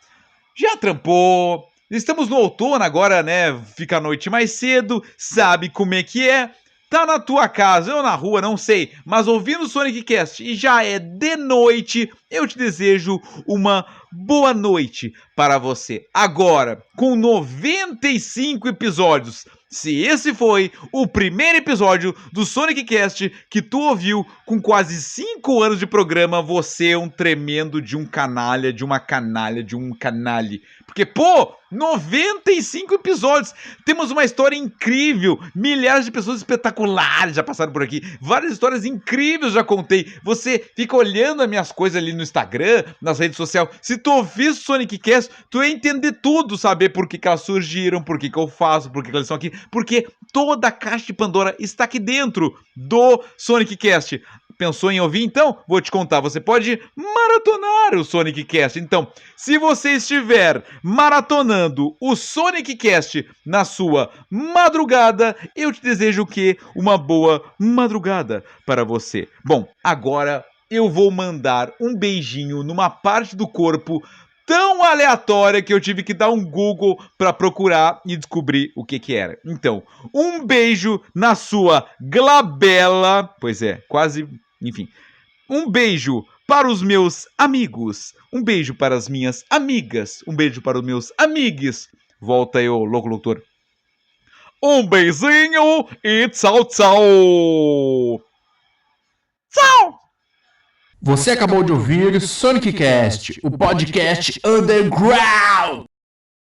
já trampou, estamos no outono agora, né? Fica a noite mais cedo, sabe como é que é? Tá na tua casa ou na rua, não sei, mas ouvindo o Sonic Cast e já é de noite, eu te desejo uma boa noite para você. Agora, com 95 episódios, se esse foi o primeiro episódio do Sonic Cast que tu ouviu com quase 5 anos de programa, você é um tremendo de um canalha, de uma canalha, de um canalhe. Porque, pô, 95 episódios, temos uma história incrível, milhares de pessoas espetaculares já passaram por aqui, várias histórias incríveis já contei. Você fica olhando as minhas coisas ali no Instagram, nas redes sociais, se tu ouvisse o Sonic Cast, tu ia entender tudo, saber por que elas surgiram, por que eu faço, por que elas estão aqui, porque toda a caixa de Pandora está aqui dentro do Sonic Cast. Pensou em ouvir? Então, vou te contar, você pode maratonar o Sonic Cast. Então, se você estiver maratonando o Sonic Cast na sua madrugada, eu te desejo o quê? Uma boa madrugada para você. Bom, agora eu vou mandar um beijinho numa parte do corpo tão aleatória que eu tive que dar um Google para procurar e descobrir o que era. Então, um beijo na sua glabela. Pois é, quase, enfim. Um beijo para os meus amigos. Um beijo para as minhas amigas. Um beijo para os meus amigues. Volta aí, ô locutor. Um beijinho e tchau, tchau. Tchau! Você acabou de ouvir Sonic Cast, o podcast underground.